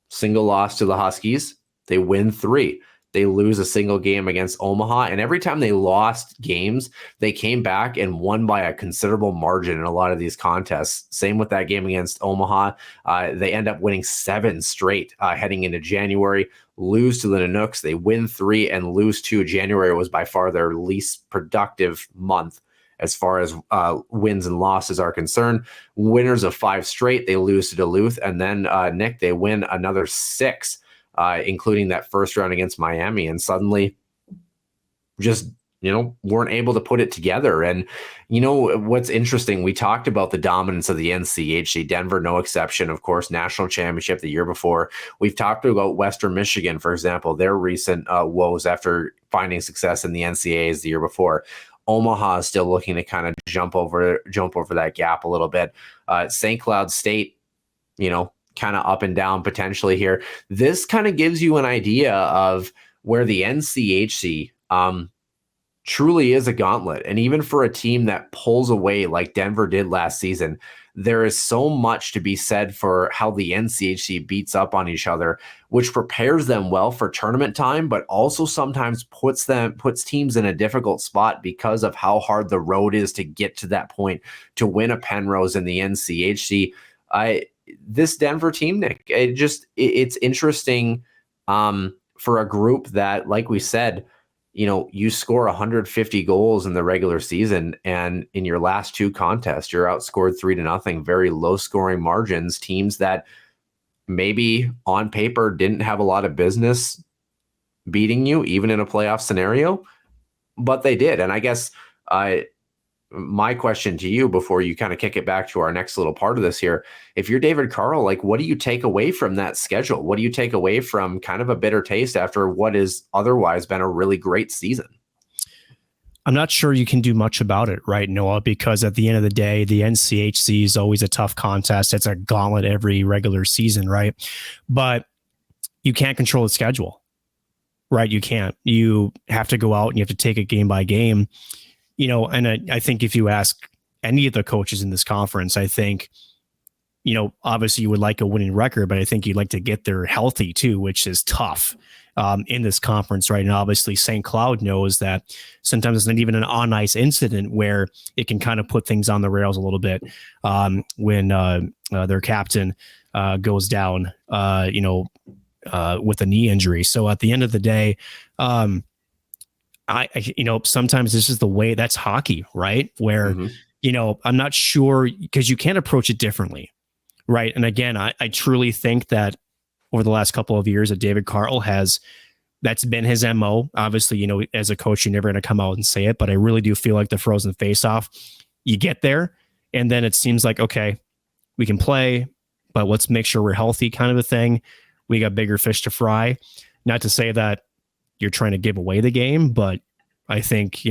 single loss to the Huskies. They win 3. They lose a single game against Omaha. And every time they lost games, they came back and won by a considerable margin in a lot of these contests. Same with that game against Omaha. They end up winning 7 straight heading into January, lose to the Nanooks. They win 3 and lose 2. January was by far their least productive month as far as wins and losses are concerned. Winners of 5 straight. They lose to Duluth. And then, Nick, they win another 6. Including that first round against Miami, and suddenly just, weren't able to put it together. And, what's interesting, we talked about the dominance of the NCHC, Denver, no exception, of course, national championship the year before. We've talked about Western Michigan, for example, their recent woes after finding success in the NCAAs the year before. Omaha is still looking to kind of jump over that gap a little bit. St. Cloud State, kind of up and down potentially here. This kind of gives you an idea of where the NCHC truly is a gauntlet. And even for a team that pulls away like Denver did last season, there is so much to be said for how the NCHC beats up on each other, which prepares them well for tournament time, but also sometimes puts teams in a difficult spot because of how hard the road is to get to that point to win a Penrose in the NCHC. This Denver team, Nick, it's interesting for a group that, like we said, you score 150 goals in the regular season, and in your last 2 contests, you're outscored 3-0, very low scoring margins. Teams that maybe on paper didn't have a lot of business beating you, even in a playoff scenario, but they did. And I guess my question to you before you kind of kick it back to our next little part of this here, if you're David Carle, like, what do you take away from that schedule? What do you take away from kind of a bitter taste after what is otherwise been a really great season? I'm not sure you can do much about it, right, Noah? Because at the end of the day, the NCHC is always a tough contest. It's a gauntlet every regular season, right? But you can't control the schedule, right? You can't. You have to go out and you have to take it game by game, and I think if you ask any of the coaches in this conference, I think, obviously you would like a winning record, but I think you'd like to get there healthy too, which is tough in this conference, right? And obviously St. Cloud knows that sometimes it's not even an on-ice incident where it can kind of put things on the rails a little bit when their captain goes down, with a knee injury. So at the end of the day, I sometimes this is the way that's hockey, right? Where, I'm not sure because you can't approach it differently. Right. And again, I truly think that over the last couple of years that David Carl that's been his MO. Obviously, as a coach, you're never going to come out and say it, but I really do feel like the frozen faceoff, you get there and then it seems like, okay, we can play, but let's make sure we're healthy kind of a thing. We got bigger fish to fry. Not to say that you're trying to give away the game, but I think,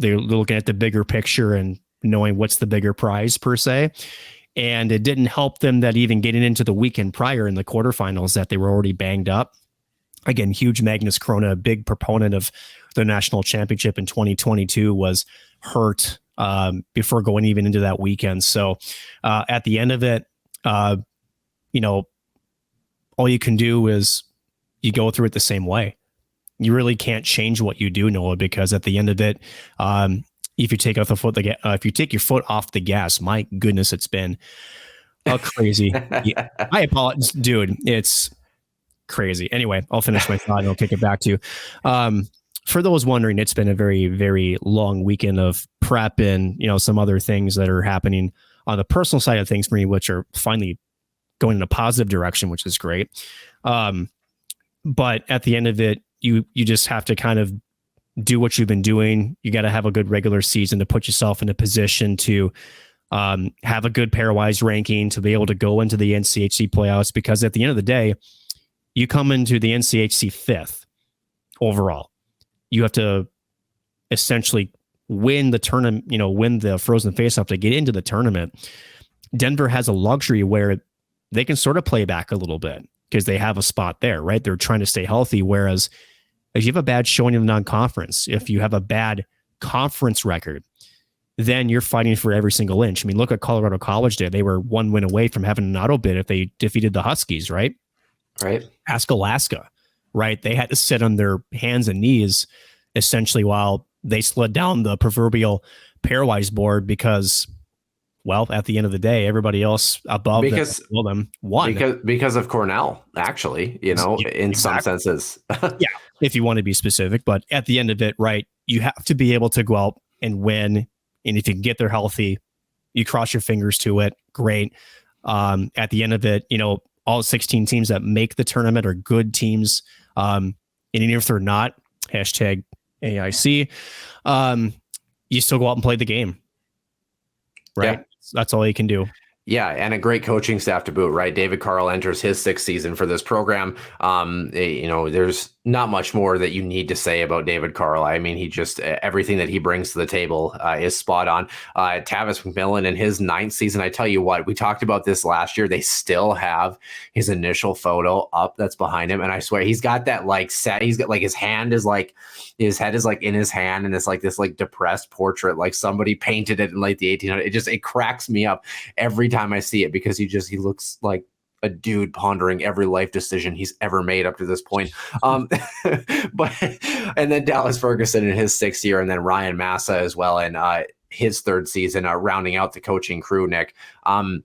they're looking at the bigger picture and knowing what's the bigger prize per se. And it didn't help them that even getting into the weekend prior in the quarterfinals that they were already banged up. Again, huge Magnus Krona, a big proponent of the national championship in 2022, was hurt before going even into that weekend. So at the end of it, all you can do is you go through it the same way. You really can't change what you do, Noah, because at the end of it, if you take your foot off the gas, my goodness, it's been crazy. Yeah, I apologize, dude. It's crazy. Anyway, I'll finish my thought and I'll kick it back to you. For those wondering, it's been a very, very long weekend of prep and, some other things that are happening on the personal side of things for me, which are finally going in a positive direction, which is great. But at the end of it, you just have to kind of do what you've been doing. You got to have a good regular season to put yourself in a position to have a good pairwise ranking to be able to go into the NCHC playoffs, because at the end of the day, you come into the NCHC 5th overall. You have to essentially win the tournament, win the frozen faceoff to get into the tournament. Denver has a luxury where they can sort of play back a little bit because they have a spot there, right? They're trying to stay healthy. Whereas if you have a bad showing in the non-conference, if you have a bad conference record, then you're fighting for every single inch. I mean, look at Colorado College Day. They were one win away from having an auto bid if they defeated the Huskies, right? Right. Ask Alaska, right? They had to sit on their hands and knees essentially while they slid down the proverbial pairwise board because, well, at the end of the day, everybody else above them won. Because of Cornell, actually, in some senses. Yeah, if you want to be specific. But at the end of it, right, you have to be able to go out and win. And if you can get there healthy, you cross your fingers to it. Great. At the end of it, all 16 teams that make the tournament are good teams. And even if they're not, hashtag AIC, you still go out and play the game. Right. Yeah. That's all you can do. Yeah, and a great coaching staff to boot, right? David Carl enters his 6th season for this program. There's not much more that you need to say about David Carl. I mean, he just everything that he brings to the table is spot on. Tavis McMillan in his 9th season, I tell you what, we talked about this last year. They still have his initial photo up that's behind him, and I swear he's got that he's got his head is in his hand, and it's like this depressed portrait, like somebody painted it in the 1800s. It cracks me up every time I see it because he looks like a dude pondering every life decision he's ever made up to this point. And then Dallas Ferguson in his 6th year, and then Ryan Massa as well in his 3rd season, rounding out the coaching crew, Nick. I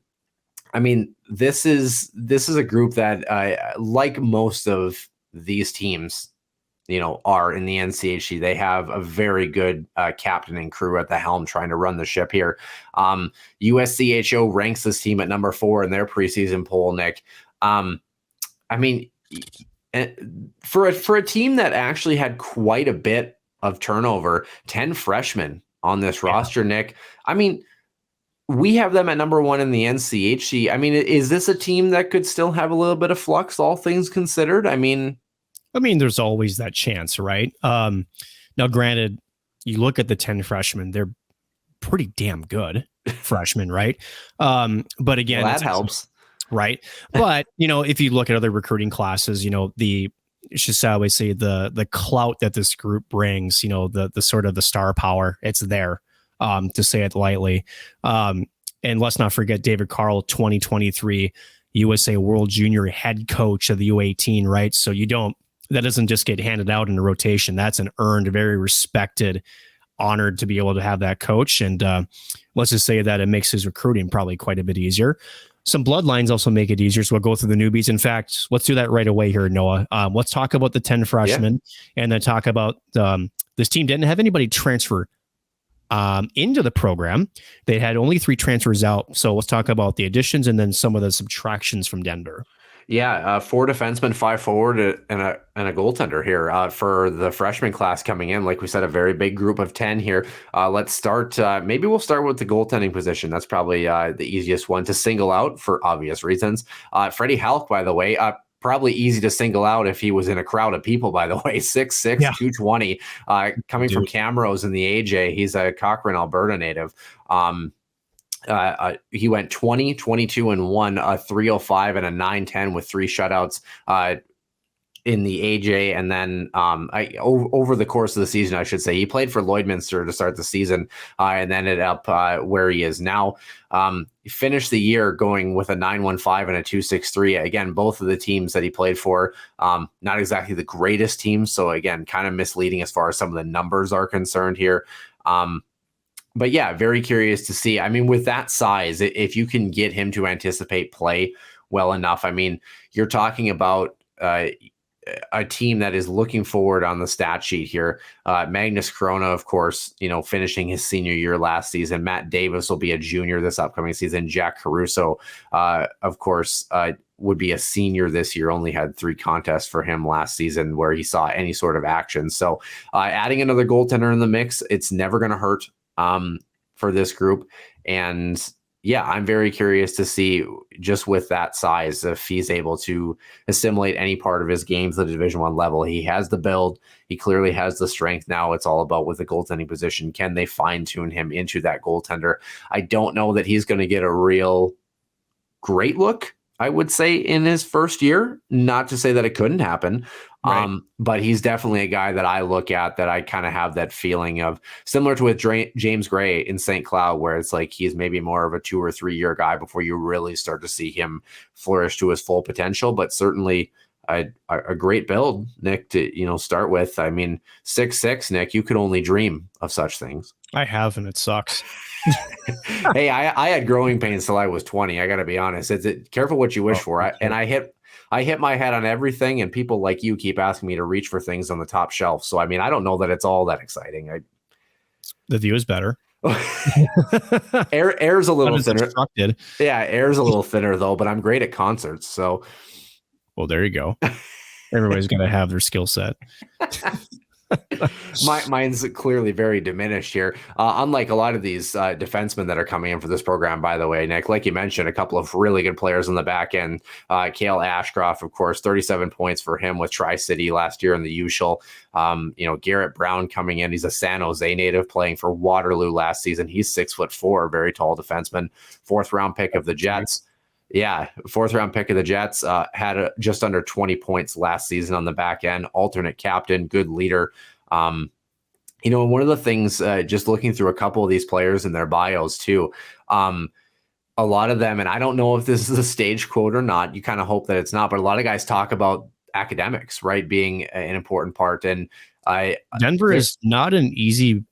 mean, this is a group that, like most of these teams, are in the NCHC. They have a very good captain and crew at the helm trying to run the ship here. USCHO ranks this team at number 4 in their preseason poll, Nick. I mean, for a team that actually had quite a bit of turnover, 10 freshmen on this roster, Nick. I mean, we have them at number 1 in the NCHC. I mean, is this a team that could still have a little bit of flux, all things considered? I mean, there's always that chance, right? Now, granted, you look at the 10 freshmen, they're pretty damn good freshmen, right? But again, that helps. right? But, if you look at other recruiting classes, it's just, I always say the clout that this group brings, the sort of the star power, it's there, to say it lightly. And let's not forget David Carl, 2023 USA World Junior head coach of the U18, right? So that doesn't just get handed out in a rotation. That's an earned, very respected, honored to be able to have that coach. And let's just say that it makes his recruiting probably quite a bit easier. Some bloodlines also make it easier. So we'll go through the newbies. In fact, let's do that right away here, Noah. Let's talk about the 10 freshmen and then talk about this team didn't have anybody transfer into the program. They had only 3 transfers out. So let's talk about the additions and then some of the subtractions from Denver. Yeah, 4 defensemen, 5 forward, and a goaltender here for the freshman class coming in. Like we said, a very big group of 10 here. Let's start. Maybe we'll start with the goaltending position. That's probably the easiest one to single out for obvious reasons. Freddie Halk, by the way, probably easy to single out if he was in a crowd of people, by the way. 6'6", 220, coming from Camrose in the AJ. He's a Cochrane, Alberta native. He went 20, 22, and 1, a 305 and a 910 with 3 shutouts in the AJ. And then over the course of the season, I should say, he played for Lloydminster to start the season and ended up where he is now. He finished the year going with a 915 and a 263. Again, both of the teams that he played for, not exactly the greatest teams. So again, kind of misleading as far as some of the numbers are concerned here. But yeah, very curious to see. I mean, with that size, if you can get him to anticipate play well enough, I mean, you're talking about a team that is looking forward on the stat sheet here. Magnus Corona, of course, finishing his senior year last season. Matt Davis will be a junior this upcoming season. Jack Caruso, of course, would be a senior this year. Only had 3 contests for him last season where he saw any sort of action. So adding another goaltender in the mix, it's never going to hurt for this group. And yeah, I'm very curious to see just with that size, if he's able to assimilate any part of his game to the Division I level. He has the build. He clearly has the strength. Now it's all about with the goaltending position. Can they fine tune him into that goaltender? I don't know that he's going to get a real great look, I would say, in his first year. Not to say that it couldn't happen. Right. But he's definitely a guy that I look at that I kind of have that feeling of, similar to with James Gray in St. Cloud, where it's like he's maybe more of a 2 or 3 year guy before you really start to see him flourish to his full potential. But certainly a great build, Nick, to start with. I mean, 6'6", Nick, you could only dream of such things. I have, and it sucks. Hey, I had growing pains till I was 20. I got to be honest. Careful what you wish for. I hit my head on everything, and people like you keep asking me to reach for things on the top shelf. So, I mean, I don't know that it's all that exciting. The view is better. Air's a little thinner. Yeah, air's a little thinner, though, but I'm great at concerts. So, well, there you go. Everybody's going to have their skill set. Mine's clearly very diminished here. Unlike a lot of these defensemen that are coming in for this program, by the way, Nick, like you mentioned, a couple of really good players on the back end. Cale Ashcroft, of course, 37 points for him with Tri-City last year in the usual. Garrett Brown coming in. He's a San Jose native playing for Waterloo last season. He's 6'4", very tall defenseman, 4th round pick of the Jets. Yeah, 4th round pick of the Jets, had just under 20 points last season on the back end, alternate captain, good leader. One of the things, just looking through a couple of these players and their bios too, a lot of them, and I don't know if this is a stage quote or not, you kind of hope that it's not, but a lot of guys talk about academics, right, being an important part. And Denver is not an easy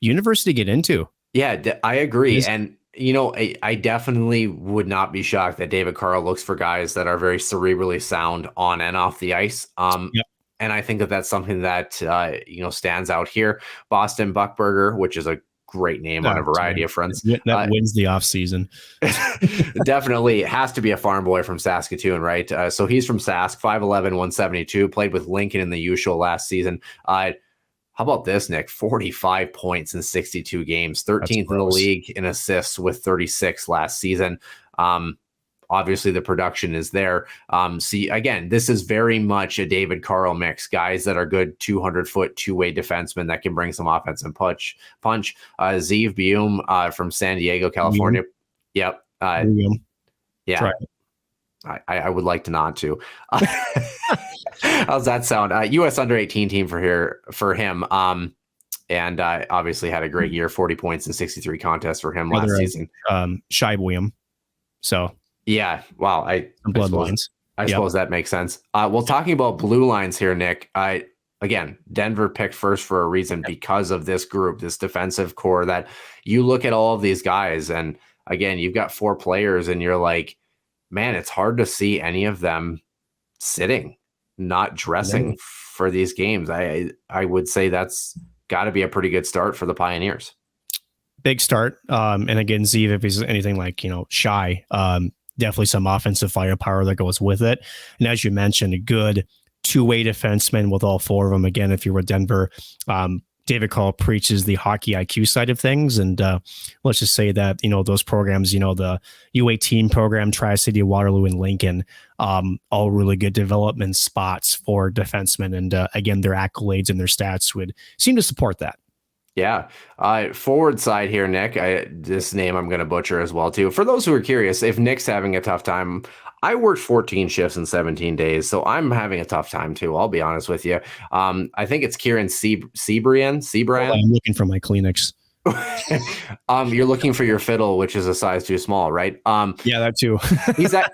university to get into. Yeah, I agree. And I definitely would not be shocked that David Carl looks for guys that are very cerebrally sound on and off the ice. Yep. And I think that that's something that, stands out here. Boston Buckberger, which is a great name on a variety of fronts. That wins the off season. Definitely. It has to be a farm boy from Saskatoon, right? So he's from Sask, 5'11", 172, played with Lincoln in the usual last season. How about this, Nick? 45 points in 62 games, 13th in the league in assists with 36 last season. Obviously, the production is there. See, again, this is very much a David Carl mix. Guys that are good 200-foot two-way defensemen that can bring some offense and punch. Zeev Bium from San Diego, California. Yep. Yeah. I would like to not to. How's that sound? U.S. under 18 team for him. And obviously had a great year, 40 points in 63 contests for him last season. Shy William. So yeah, wow. I suppose that makes sense. Well, talking about blue lines here, Nick. Again, Denver picked first for a reason because of this group, this defensive core. That you look at all of these guys, and again, you've got 4 players, and you're like, man, it's hard to see any of them sitting, not dressing for these games. I would say that's got to be a pretty good start for the Pioneers. Big start. And again, Zeev, if he's anything like, shy, definitely some offensive firepower that goes with it. And as you mentioned, a good two-way defenseman with all 4 of them. Again, if you were Denver, David Call preaches the hockey IQ side of things. And let's just say that, those programs, the U18 program, Tri-City, Waterloo, and Lincoln, all really good development spots for defensemen. And again, their accolades and their stats would seem to support that. Yeah. Forward side here, Nick. This name I'm going to butcher as well, too. For those who are curious, if Nick's having a tough time, I worked 14 shifts in 17 days, so I'm having a tough time, too. I'll be honest with you. I think it's Kieran Sebrian. I'm looking for my Kleenex. You're looking for your fiddle, which is a size too small, right? Yeah, that too.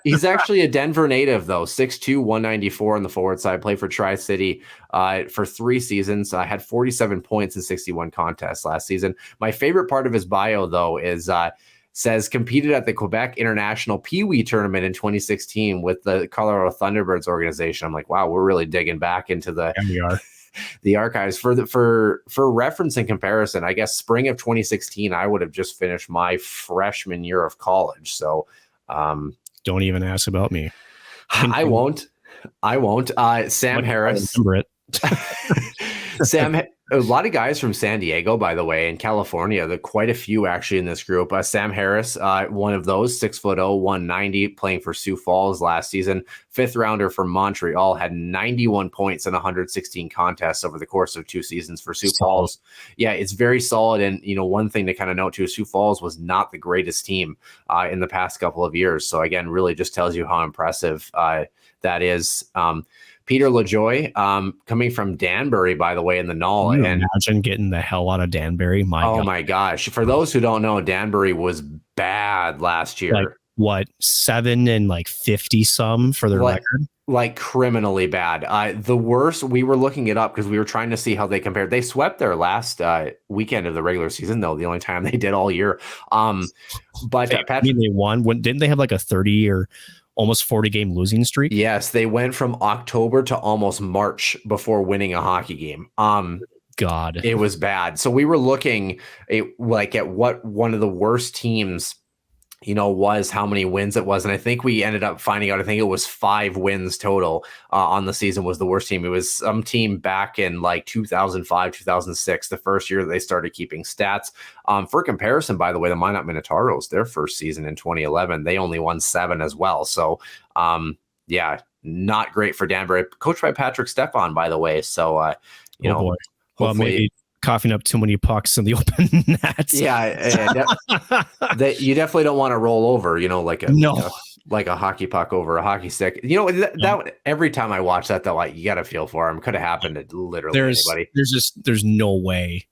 he's actually a Denver native, though. 6'2", 194 on the forward side. Played for Tri-City for 3 seasons. Had 47 points in 61 contests last season. My favorite part of his bio, though, is says competed at the Quebec International Pee Wee Tournament in 2016 with the Colorado Thunderbirds organization. I'm like, wow, we're really digging back into the archives for reference and comparison. I guess spring of 2016, I would have just finished my freshman year of college. So don't even ask about me. I won't. Sam Harris. Remember it. A lot of guys from San Diego, by the way, and California. There are quite a few actually in this group. Sam Harris, one of those, 6'0", 190, playing for Sioux Falls last season. 5th rounder from Montreal, had 91 points in 116 contests over the course of 2 seasons for Sioux Falls. Yeah, it's very solid. And one thing to kind of note too, Sioux Falls was not the greatest team in the past couple of years. So again, really just tells you how impressive that is. Peter LaJoy, coming from Danbury, by the way, in the Null. And imagine getting the hell out of Danbury. My gosh. For those who don't know, Danbury was bad last year. Like, what, 7 and 50 some for their record? Like criminally bad. The worst, we were looking it up because we were trying to see how they compared. They swept their last weekend of the regular season, though, the only time they did all year. But Patrick, they won. Didn't they have like a 30 or almost 40 game losing streak? Yes, they went from October to almost March before winning a hockey game. God, it was bad. So we were looking at what one of the worst teams, was, how many wins it was. And I think we ended up finding out, I think it was 5 wins total on the season was the worst team. It was some team back in 2005, 2006, the first year that they started keeping stats. For comparison, by the way, the Minot Minotaurs, their first season in 2011, they only won 7 as well. So, yeah, not great for Danbury. Coached by Patrick Stepan, by the way. So, boy. Well, maybe coughing up too many pucks in the open nets. Yeah, you definitely don't want to roll over, like a hockey puck over a hockey stick. That every time I watch that, though, you got to feel for him. Could have happened to literally anybody. There's no way.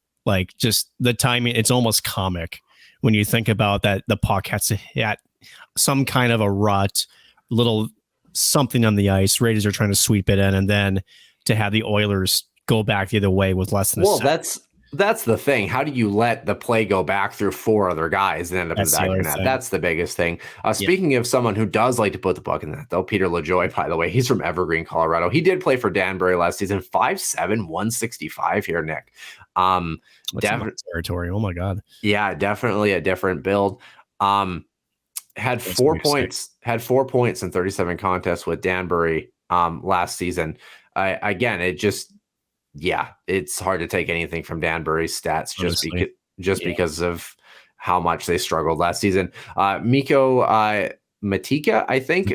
Just the timing, it's almost comic when you think about that. The puck has to hit some kind of a rut, little something on the ice. Raiders are trying to sweep it in, and then to have the Oilers go back the other way with less than a second. That's the thing. How do you let the play go back through 4 other guys and end up in the back of the net? That's the biggest thing. Speaking of someone who does like to put the puck in the net, though, Peter LaJoy, by the way, he's from Evergreen, Colorado. He did play for Danbury last season. 5'7", 165 here, Nick. Territory. Oh my God. Yeah, definitely a different build. Had 4 points in 37 contests with Danbury last season. Again, it's hard to take anything from Danbury's stats because of how much they struggled last season. Mikko Matika, I think,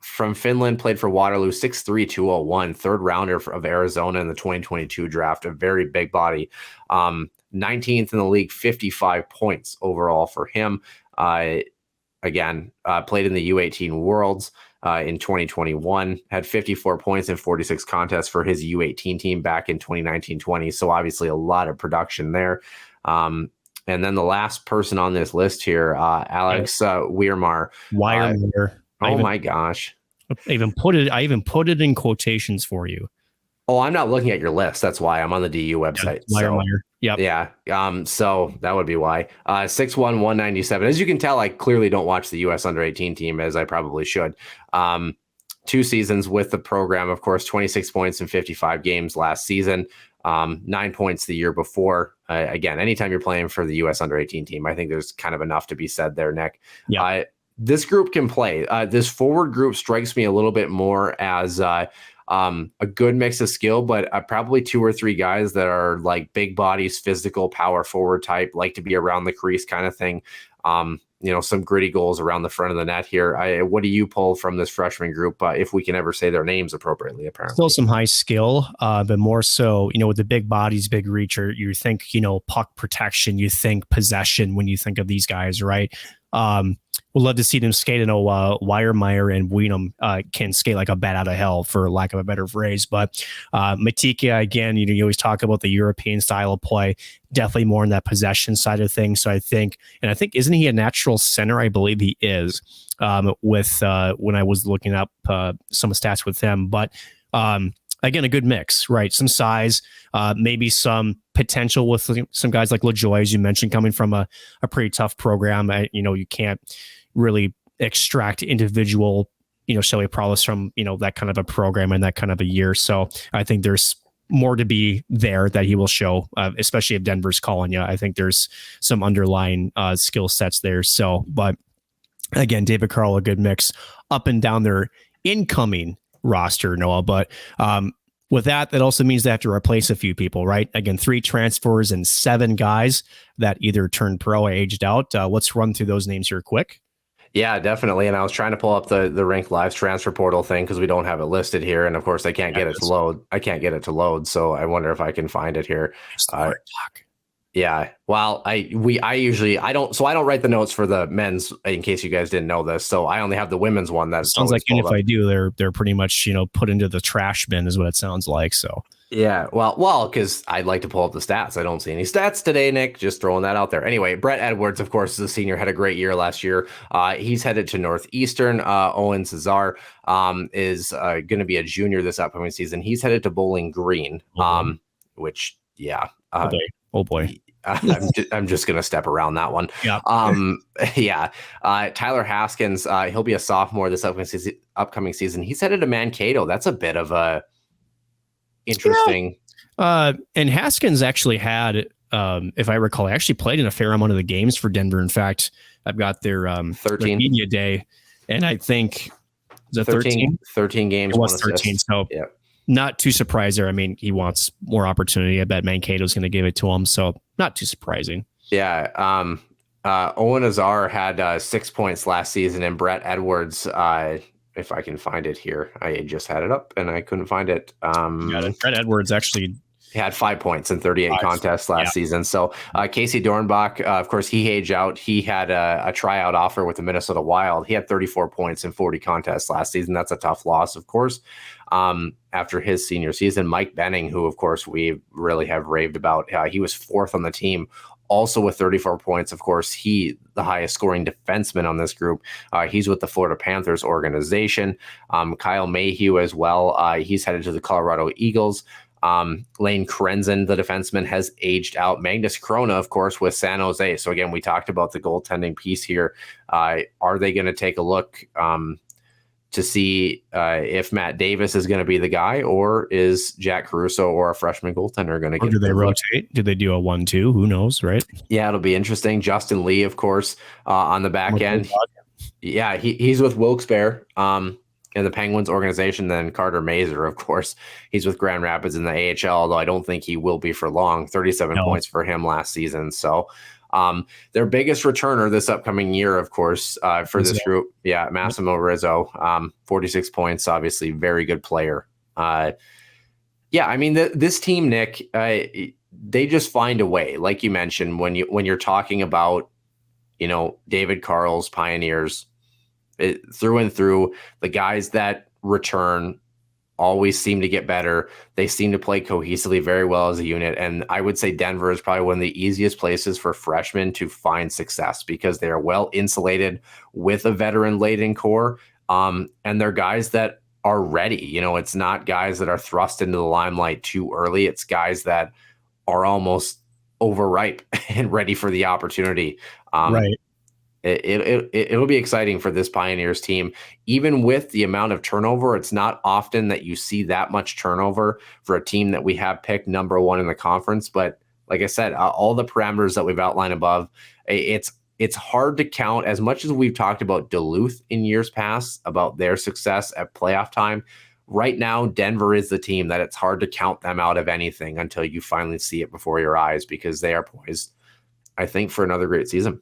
from Finland, played for Waterloo, 6'3", 201, 3rd rounder of Arizona in the 2022 draft, a very big body. 19th in the league, 55 points overall for him. Again, played in the U18 Worlds. in 2021, had 54 points in 46 contests for his U18 team back in 2019-20. So obviously a lot of production there. And then the last person on this list here, Alex Weirmar. Oh my gosh. I even put it in quotations for you. Oh, I'm not looking at your list. That's why I'm on the DU website. Meyer. Yep. Yeah. So that would be why. 6'1", 197. As you can tell, I clearly don't watch the U.S. under-18 team as I probably should. 2 seasons with the program, of course, 26 points in 55 games last season, 9 points the year before. Again, anytime you're playing for the U.S. under-18 team, I think there's kind of enough to be said there, Nick. Yeah. This group can play. This forward group strikes me a little bit more as a good mix of skill, but probably 2 or 3 guys that are like big bodies, physical, power forward type, like to be around the crease kind of thing. Some gritty goals around the front of the net here. What do you pull from this freshman group, if we can ever say their names appropriately, apparently? Still some high skill, but more so, with the big bodies, big reacher, you think, puck protection, you think possession when you think of these guys, right? We'd love to see them skate. I know Weiermeyer and Wienum can skate like a bat out of hell, for lack of a better phrase. But Matika, again, you always talk about the European style of play, definitely more on that possession side of things. So I think, isn't he a natural center? I believe he is, with when I was looking up some stats with him. But again, a good mix, right? Some size, maybe some potential with some guys like LaJoy, as you mentioned, coming from a pretty tough program. You can't really extract individual, Shelley Prowlis from, that kind of a program and that kind of a year. So I think there's more to be there that he will show, especially if Denver's calling you. I think there's some underlying skill sets there. So, but again, David Carl, a good mix up and down their incoming roster, Noah. But with that also means they have to replace a few people, right? Again, 3 transfers and 7 guys that either turned pro or aged out. Let's run through those names here quick. Yeah, definitely. And I was trying to pull up the Rink Live's transfer portal thing because we don't have it listed here. And of course, I can't get it to load. So I wonder if I can find it here. Yeah. Well, I don't write the notes for the men's, in case you guys didn't know this. So I only have the women's one. That sounds like, even if I do, they're pretty much, put into the trash bin is what it sounds like. So yeah, well, because I'd like to pull up the stats. I don't see any stats today, Nick. Just throwing that out there. Anyway, Brett Edwards, of course, is a senior, had a great year last year. He's headed to Northeastern. Owen Cesar is going to be a junior this upcoming season. He's headed to Bowling Green, which, yeah. Oh boy. I'm just going to step around that one. Yeah. Tyler Haskins, he'll be a sophomore this upcoming season. He's headed to Mankato. That's a bit of a interesting. And Haskins actually had, if I recall, actually played in a fair amount of the games for Denver. In fact, I've got their 13 media day, and I think the 13 games. It was 13. So yeah. Not too surprised there. I mean, he wants more opportunity. I bet Mankato's going to give it to him. So not too surprising. Yeah. Owen Azar had 6 points last season, and Brett Edwards, if I can find it here, I just had it up and I couldn't find it. Brett Edwards actually had 5 points in 38 contests last season. So Casey Dornbach, of course, he aged out. He had a tryout offer with the Minnesota Wild. He had 34 points in 40 contests last season. That's a tough loss, of course. After his senior season, Mike Benning, who, of course, we really have raved about, he was 4th on the team, also with 34 points. Of course, the highest scoring defenseman on this group. He's with the Florida Panthers organization. Kyle Mayhew as well. He's headed to the Colorado Eagles. Lane Krenzen, the defenseman, has aged out. Magnus Krona, of course, with San Jose. So again, we talked about the goaltending piece here. Are they going to take a look to see if Matt Davis is going to be the guy, or is Jack Caruso or a freshman goaltender going to get? Or do they rotate? Do they do a 1-2? Who knows, right? Yeah, it'll be interesting. Justin Lee, of course, on the back end. Yeah, he's with Wilkes-Barre in the Penguins organization. Then Carter Mazer, of course, he's with Grand Rapids in the AHL, although I don't think he will be for long. 37 points for him last season. So their biggest returner this upcoming year, of course, for this group. Yeah, Massimo Rizzo, 46 points, obviously very good player. Yeah, I mean, this team, Nick, they just find a way. Like you mentioned, when you're talking about, David Carl's Pioneers, through and through. The guys that return always seem to get better. They seem to play cohesively very well as a unit. And I would say Denver is probably one of the easiest places for freshmen to find success because they are well insulated with a veteran-laden core. And they're guys that are ready. It's not guys that are thrust into the limelight too early. It's guys that are almost overripe and ready for the opportunity. Right. It'll be exciting for this Pioneers team. Even with the amount of turnover, it's not often that you see that much turnover for a team that we have picked number one in the conference. But like I said, all the parameters that we've outlined above, it's hard to count. As much as we've talked about Duluth in years past, about their success at playoff time, right now, Denver is the team that it's hard to count them out of anything until you finally see it before your eyes, because they are poised, I think, for another great season.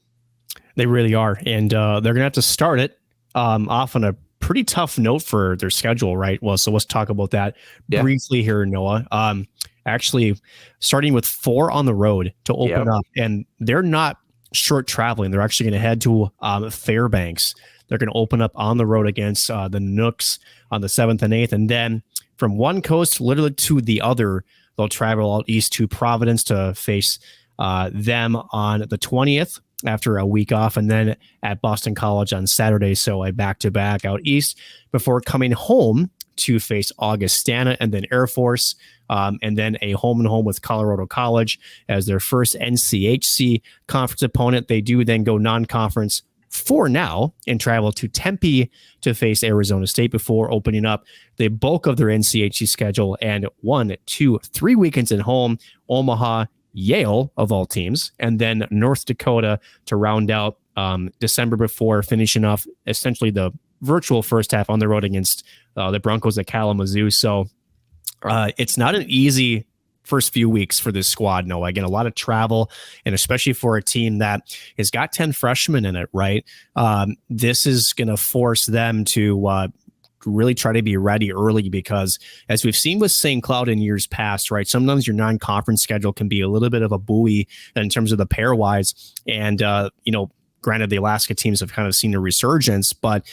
They really are. And they're going to have to start it off on a pretty tough note for their schedule, right? Well, so let's talk about that briefly here, Noah. Actually, starting with 4 on the road to open up, and they're not short traveling. They're actually going to head to Fairbanks. They're going to open up on the road against the Nooks on the 7th and 8th. And then from one coast literally to the other, they'll travel out east to Providence to face them on the 20th. After a week off, and then at Boston College on Saturday. So a back-to-back out east before coming home to face Augustana and then Air Force, and then a home-and-home with Colorado College as their first NCHC conference opponent. They do then go non-conference for now and travel to Tempe to face Arizona State before opening up the bulk of their NCHC schedule and 1, 2, 3 weekends at home, Omaha, Yale of all teams, and then North Dakota to round out December before finishing off essentially the virtual first half on the road against the Broncos at Kalamazoo. So it's not an easy first few weeks for this squad. No, again, a lot of travel, and especially for a team that has got 10 freshmen in it, right? This is going to force them to really try to be ready early, because as we've seen with St. Cloud in years past, right, sometimes your non-conference schedule can be a little bit of a buoy in terms of the pairwise. And, granted, the Alaska teams have kind of seen a resurgence, but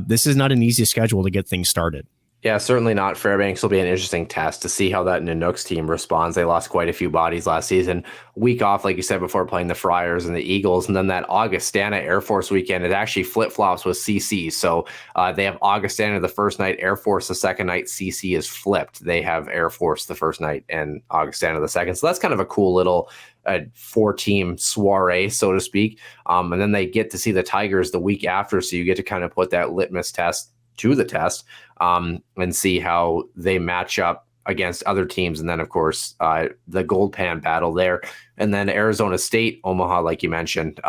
this is not an easy schedule to get things started. Yeah, certainly not. Fairbanks will be an interesting test to see how that Nanooks team responds. They lost quite a few bodies last season. Week off, like you said, before playing the Friars and the Eagles. And then that Augustana Air Force weekend, it actually flip-flops with CC. So they have Augustana the first night, Air Force the second night. CC is flipped. They have Air Force the first night and Augustana the second. So that's kind of a cool little 4-team soiree, so to speak. And then they get to see the Tigers the week after. So you get to kind of put that litmus test to the test and see how they match up against other teams. And then, of course, the gold pan battle there. And then Arizona State, Omaha, like you mentioned,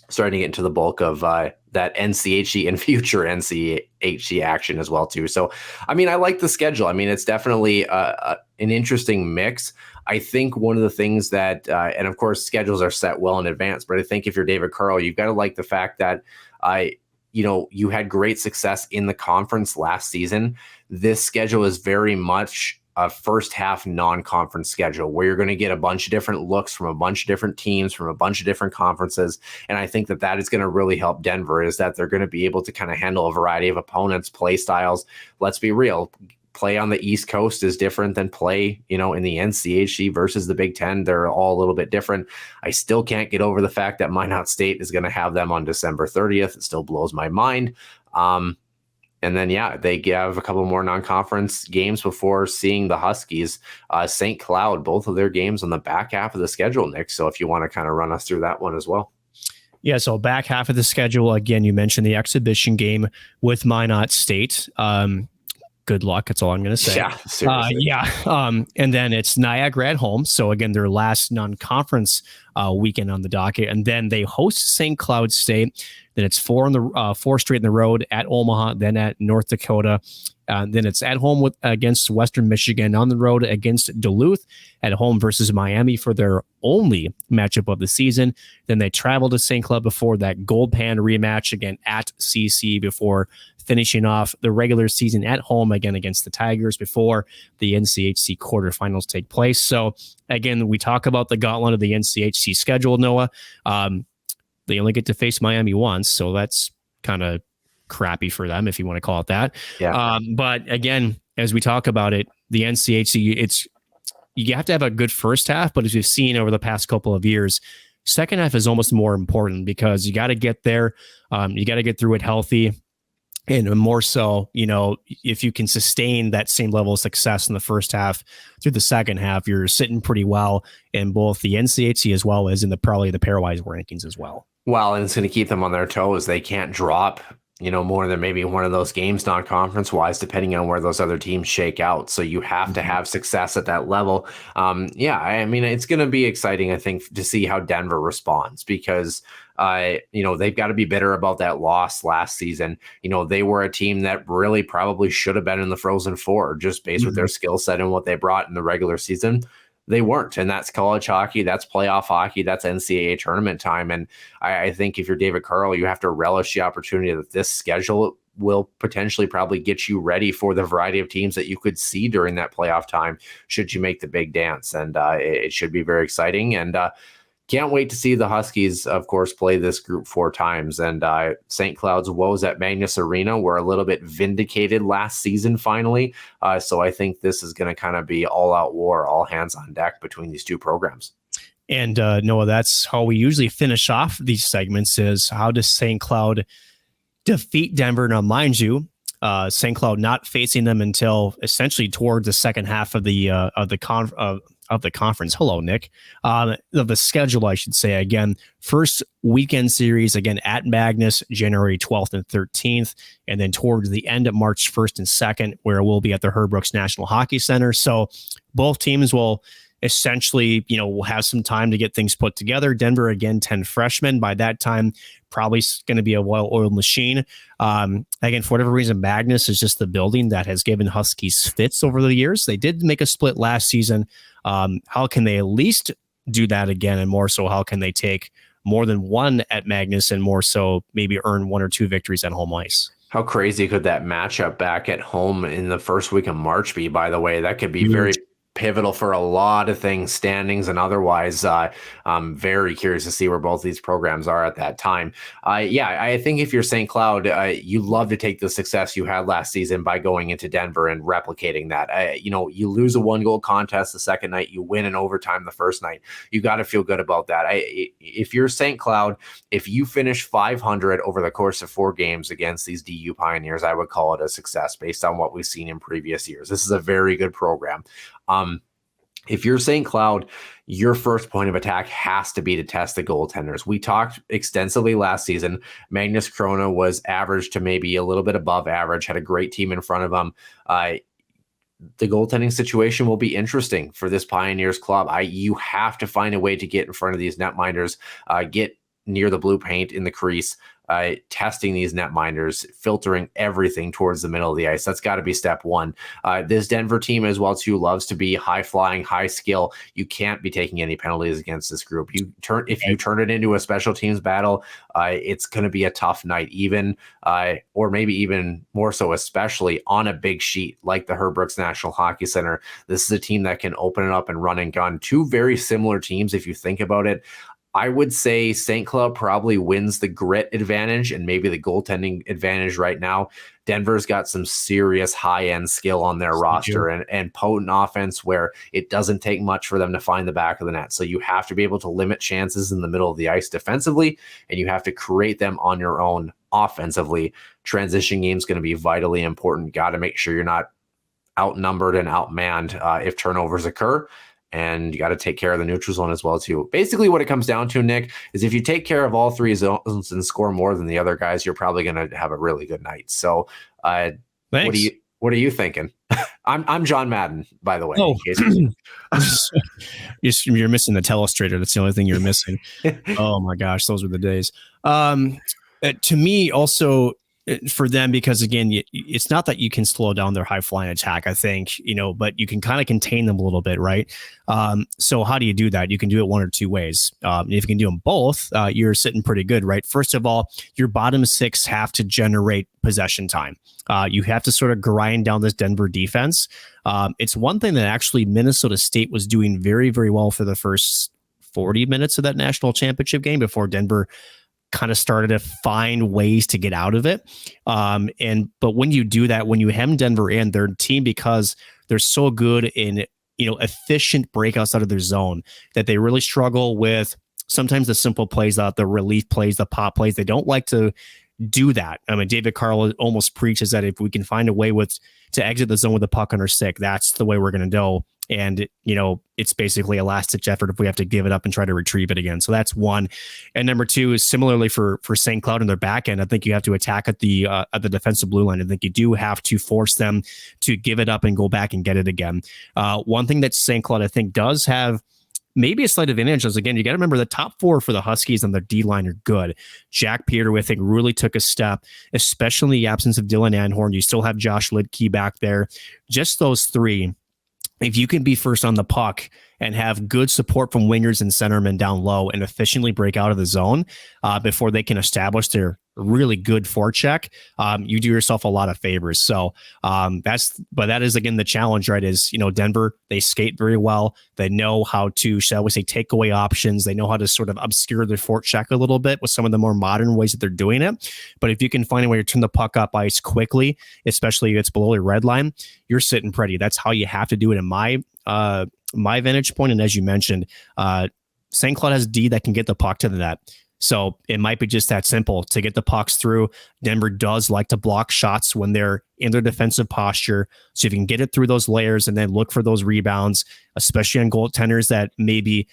starting to get into the bulk of that NCHC and future NCHC action as well, too. So, I mean, I like the schedule. I mean, it's definitely an interesting mix. I think one of the things that, and of course, schedules are set well in advance, but I think if you're David Carl, you've got to like the fact that you had great success in the conference last season. This schedule is very much a first half non-conference schedule where you're going to get a bunch of different looks from a bunch of different teams from a bunch of different conferences. And I think that is going to really help Denver, is that they're going to be able to kind of handle a variety of opponents, play styles. Let's be real. Play on the East Coast is different than play, in the NCHC versus the Big Ten. They're all a little bit different. I still can't get over the fact that Minot State is going to have them on December 30th. It still blows my mind. And then, they have a couple more non-conference games before seeing the Huskies. St. Cloud, both of their games on the back half of the schedule, Nick. So if you want to kind of run us through that one as well. Yeah, so back half of the schedule, again, you mentioned the exhibition game with Minot State. Good luck. That's all I'm going to say. Yeah, seriously. And then it's Niagara at home. So again, their last non-conference weekend on the docket. And then they host St. Cloud State. Then it's 4 straight in the road at Omaha, then at North Dakota. Then it's at home against Western Michigan, on the road against Duluth, at home versus Miami for their only matchup of the season. Then they travel to St. Cloud before that Gold Pan rematch, again at CC, before finishing off the regular season at home again against the Tigers before the NCHC quarterfinals take place. So again, we talk about the gauntlet of the NCHC schedule, Noah. They only get to face Miami once, so that's kind of crappy for them, if you want to call it that. Yeah. But again, as we talk about it, the NCHC, you have to have a good first half, but as we've seen over the past couple of years, second half is almost more important because you got to get there. You got to get through it healthy. And more so, if you can sustain that same level of success in the first half through the second half, you're sitting pretty well in both the NCHC as well as in probably the pairwise rankings as well. Well, and it's going to keep them on their toes. They can't drop, more than maybe one of those games non-conference wise, depending on where those other teams shake out. So you have to have success at that level. It's going to be exciting, I think, to see how Denver responds because, they've got to be bitter about that loss last season. They were a team that really probably should have been in the Frozen Four just based with their skill set and what they brought in the regular season. They weren't, and that's college hockey, that's playoff hockey, that's NCAA tournament time. And I think if you're David Carle, you have to relish the opportunity that this schedule will potentially probably get you ready for the variety of teams that you could see during that playoff time should you make the big dance. And it should be very exciting. And can't wait to see the Huskies, of course, play this group 4 times. And St. Cloud's woes at Magnus Arena were a little bit vindicated last season, finally. So I think this is going to kind of be all-out war, all hands on deck between these two programs. And Noah, that's how we usually finish off these segments is how does St. Cloud defeat Denver? Now, mind you, St. Cloud not facing them until essentially towards the second half of the conference. Hello, Nick. Of the schedule, I should say. Again, first weekend series, again, at Magnus, January 12th and 13th, and then towards the end of March 1st and 2nd, where we'll be at the Herb Brooks National Hockey Center. So both teams will essentially, we'll have some time to get things put together. Denver, again, 10 freshmen. By that time, probably going to be a well-oiled machine. Again, for whatever reason, Magnus is just the building that has given Huskies fits over the years. They did make a split last season. How can they at least do that again? And more so, how can they take more than one at Magnus and more so maybe earn 1 or 2 victories at home ice? How crazy could that matchup back at home in the first week of March be, by the way? That could be very pivotal for a lot of things, standings and otherwise. I'm very curious to see where both these programs are at that time. I think if you're St. Cloud, you love to take the success you had last season by going into Denver and replicating that. You lose a 1-goal contest the second night, you win in overtime the first night. You got to feel good about that. If you're St. Cloud, if you finish 500 over the course of 4 games against these DU Pioneers, I would call it a success based on what we've seen in previous years. This is a very good program. If you're St. Cloud, your first point of attack has to be to test the goaltenders. We talked extensively last season. Magnus Krona was average to maybe a little bit above average, had a great team in front of him. The goaltending situation will be interesting for this Pioneers club. You have to find a way to get in front of these netminders, get near the blue paint in the crease, testing these netminders, filtering everything towards the middle of the ice. That's got to be step one. This Denver team as well too loves to be high flying, high skill. You can't be taking any penalties against this group. If you turn it into a special teams battle, it's going to be a tough night, even or maybe even more so, especially on a big sheet like the Herb Brooks National Hockey Center. This is a team that can open it up and run and gun. 2 very similar teams if you think about it. I would say St. Cloud probably wins the grit advantage and maybe the goaltending advantage right now. Denver's got some serious high-end skill on their roster and potent offense where it doesn't take much for them to find the back of the net. So you have to be able to limit chances in the middle of the ice defensively, and you have to create them on your own offensively. Transition game is going to be vitally important. Got to make sure you're not outnumbered and outmanned if turnovers occur. And you got to take care of the neutral zone as well, too. Basically, what it comes down to, Nick, is if you take care of all 3 zones and score more than the other guys, you're probably going to have a really good night. So, what are you thinking? I'm John Madden, by the way. Oh. You're missing the telestrator. That's the only thing you're missing. Oh my gosh, those were the days. To me, also, for them, because again, it's not that you can slow down their high flying attack, I think, but you can kind of contain them a little bit, right? So how do you do that? You can do it 1 or 2 ways. If you can do them both, you're sitting pretty good, right? First of all, your bottom 6 have to generate possession time. You have to sort of grind down this Denver defense. It's one thing that actually Minnesota State was doing very, very well for the first 40 minutes of that national championship game before Denver kind of started to find ways to get out of it. But when you do that, when you hem Denver in, their team, because they're so good in, efficient breakouts out of their zone, that they really struggle with sometimes the simple plays, the relief plays, the pop plays. They don't like to do that. I mean, David Carl almost preaches that if we can find a way to exit the zone with the puck on our stick, that's the way we're going to go. And, it's basically a last-ditch effort if we have to give it up and try to retrieve it again. So that's one. And number two is similarly for St. Cloud in their back end. I think you have to attack at the defensive blue line. I think you do have to force them to give it up and go back and get it again. One thing that St. Cloud, I think, does have maybe a slight advantage is, again, you got to remember the top four for the Huskies on their D-line are good. Jack Peter, I think, really took a step, especially in the absence of Dylan Anhorn. You still have Josh Lidke back there. Just those three. If you can be first on the puck and have good support from wingers and centermen down low and efficiently break out of the zone before they can establish their really good forecheck, you do yourself a lot of favors. So that is, again, the challenge, right? Is, Denver, they skate very well. They know how to, shall we say, take away options. They know how to sort of obscure their forecheck a little bit with some of the more modern ways that they're doing it. But if you can find a way to turn the puck up ice quickly, especially if it's below the red line, you're sitting pretty. That's how you have to do it in my vantage point. And as you mentioned, St. Cloud has D that can get the puck to the net. So it might be just that simple to get the pucks through. Denver does like to block shots when they're in their defensive posture. So if you can get it through those layers and then look for those rebounds, especially on goaltenders that maybe,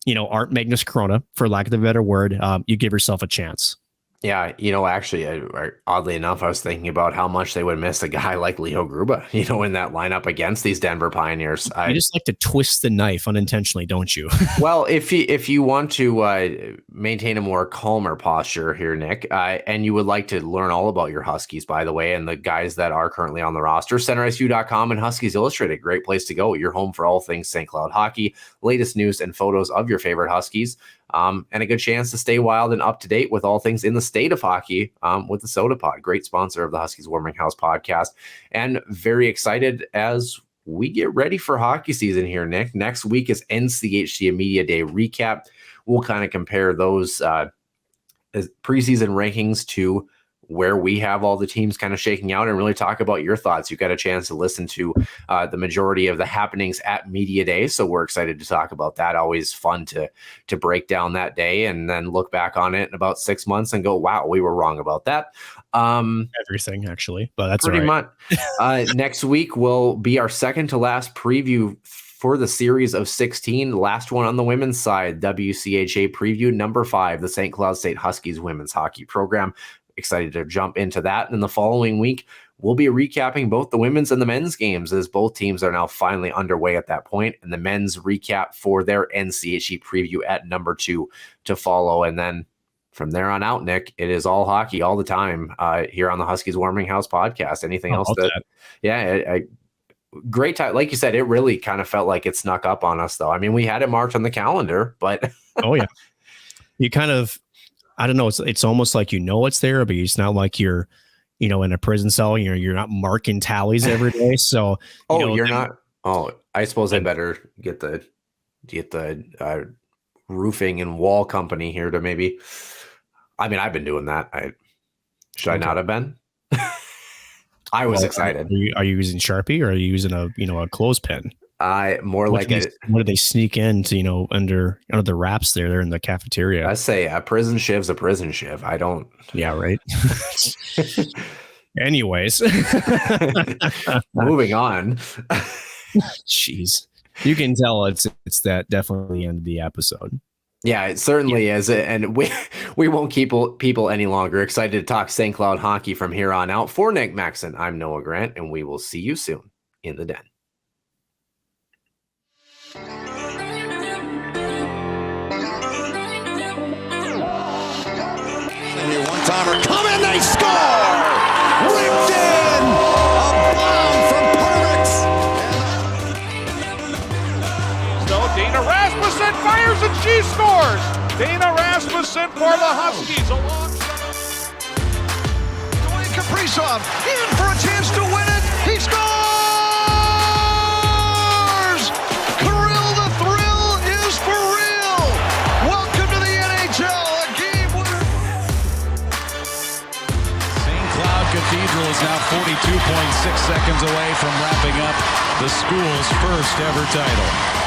aren't Magnus Corona, for lack of a better word, you give yourself a chance. Yeah, actually, oddly enough, I was thinking about how much they would miss a guy like Leo Gruba, in that lineup against these Denver Pioneers. You just like to twist the knife unintentionally, don't you? Well, if you want to maintain a more calmer posture here, Nick, and you would like to learn all about your Huskies, by the way, and the guys that are currently on the roster, CenterIceView.com and Huskies Illustrated, great place to go. You're home for all things St. Cloud hockey, latest news and photos of your favorite Huskies. And a good chance to stay wild and up to date with all things in the state of hockey with the Soda Pod, great sponsor of the Huskies Warming House podcast. And very excited as we get ready for hockey season here, Nick. Next week is NCHC Media Day recap. We'll kind of compare those preseason rankings to where we have all the teams kind of shaking out and really talk about your thoughts. You've got a chance to listen to the majority of the happenings at Media Day. So we're excited to talk about that. Always fun to break down that day and then look back on it in about 6 months and go, wow, we were wrong about that. Everything, actually, but that's pretty right. much. Next week will be our second to last preview for the series of 16, last one on the women's side, WCHA preview number 5, the St. Cloud State Huskies women's hockey program. Excited to jump into that. And the following week, we'll be recapping both the women's and the men's games, as both teams are now finally underway at that point. And the men's recap for their NCHC preview at number 2 to follow. And then from there on out, Nick, it is all hockey all the time here on the Huskies Warming House podcast. Anything else great time. Like you said, it really kind of felt like it snuck up on us, though. I mean, we had it marked on the calendar, but oh yeah, you kind of, I don't know. It's almost like it's there, but it's not like you're, in a prison cell. You're not marking tallies every day. So you're not. Oh, I suppose I better get the roofing and wall company here to maybe. I mean, I've been doing that. Should I not have been? I was excited. Are you using Sharpie or are you using a clothespin? More like what do they sneak into, under the wraps there? They're in the cafeteria. I say a prison shiv's a prison shiv. I don't. Yeah, right. Anyways, moving on. Jeez, you can tell it's that definitely the end of the episode. Yeah, it certainly is. And we won't keep people any longer. Excited to talk St. Cloud hockey from here on out. For Nick Maxon, I'm Noah Grant, and we will see you soon in the den. One-timer coming, they score! Ripped in! A bomb from Perix! So Dana Rasmussen fires and she scores! Dana Rasmussen for the Huskies alongside Dwayne Kaprizov in for a chance to win it! He scores! Kirill the Thrill is for real! Welcome to the NHL, a game winner! 42.6 seconds away from wrapping up the school's first ever title.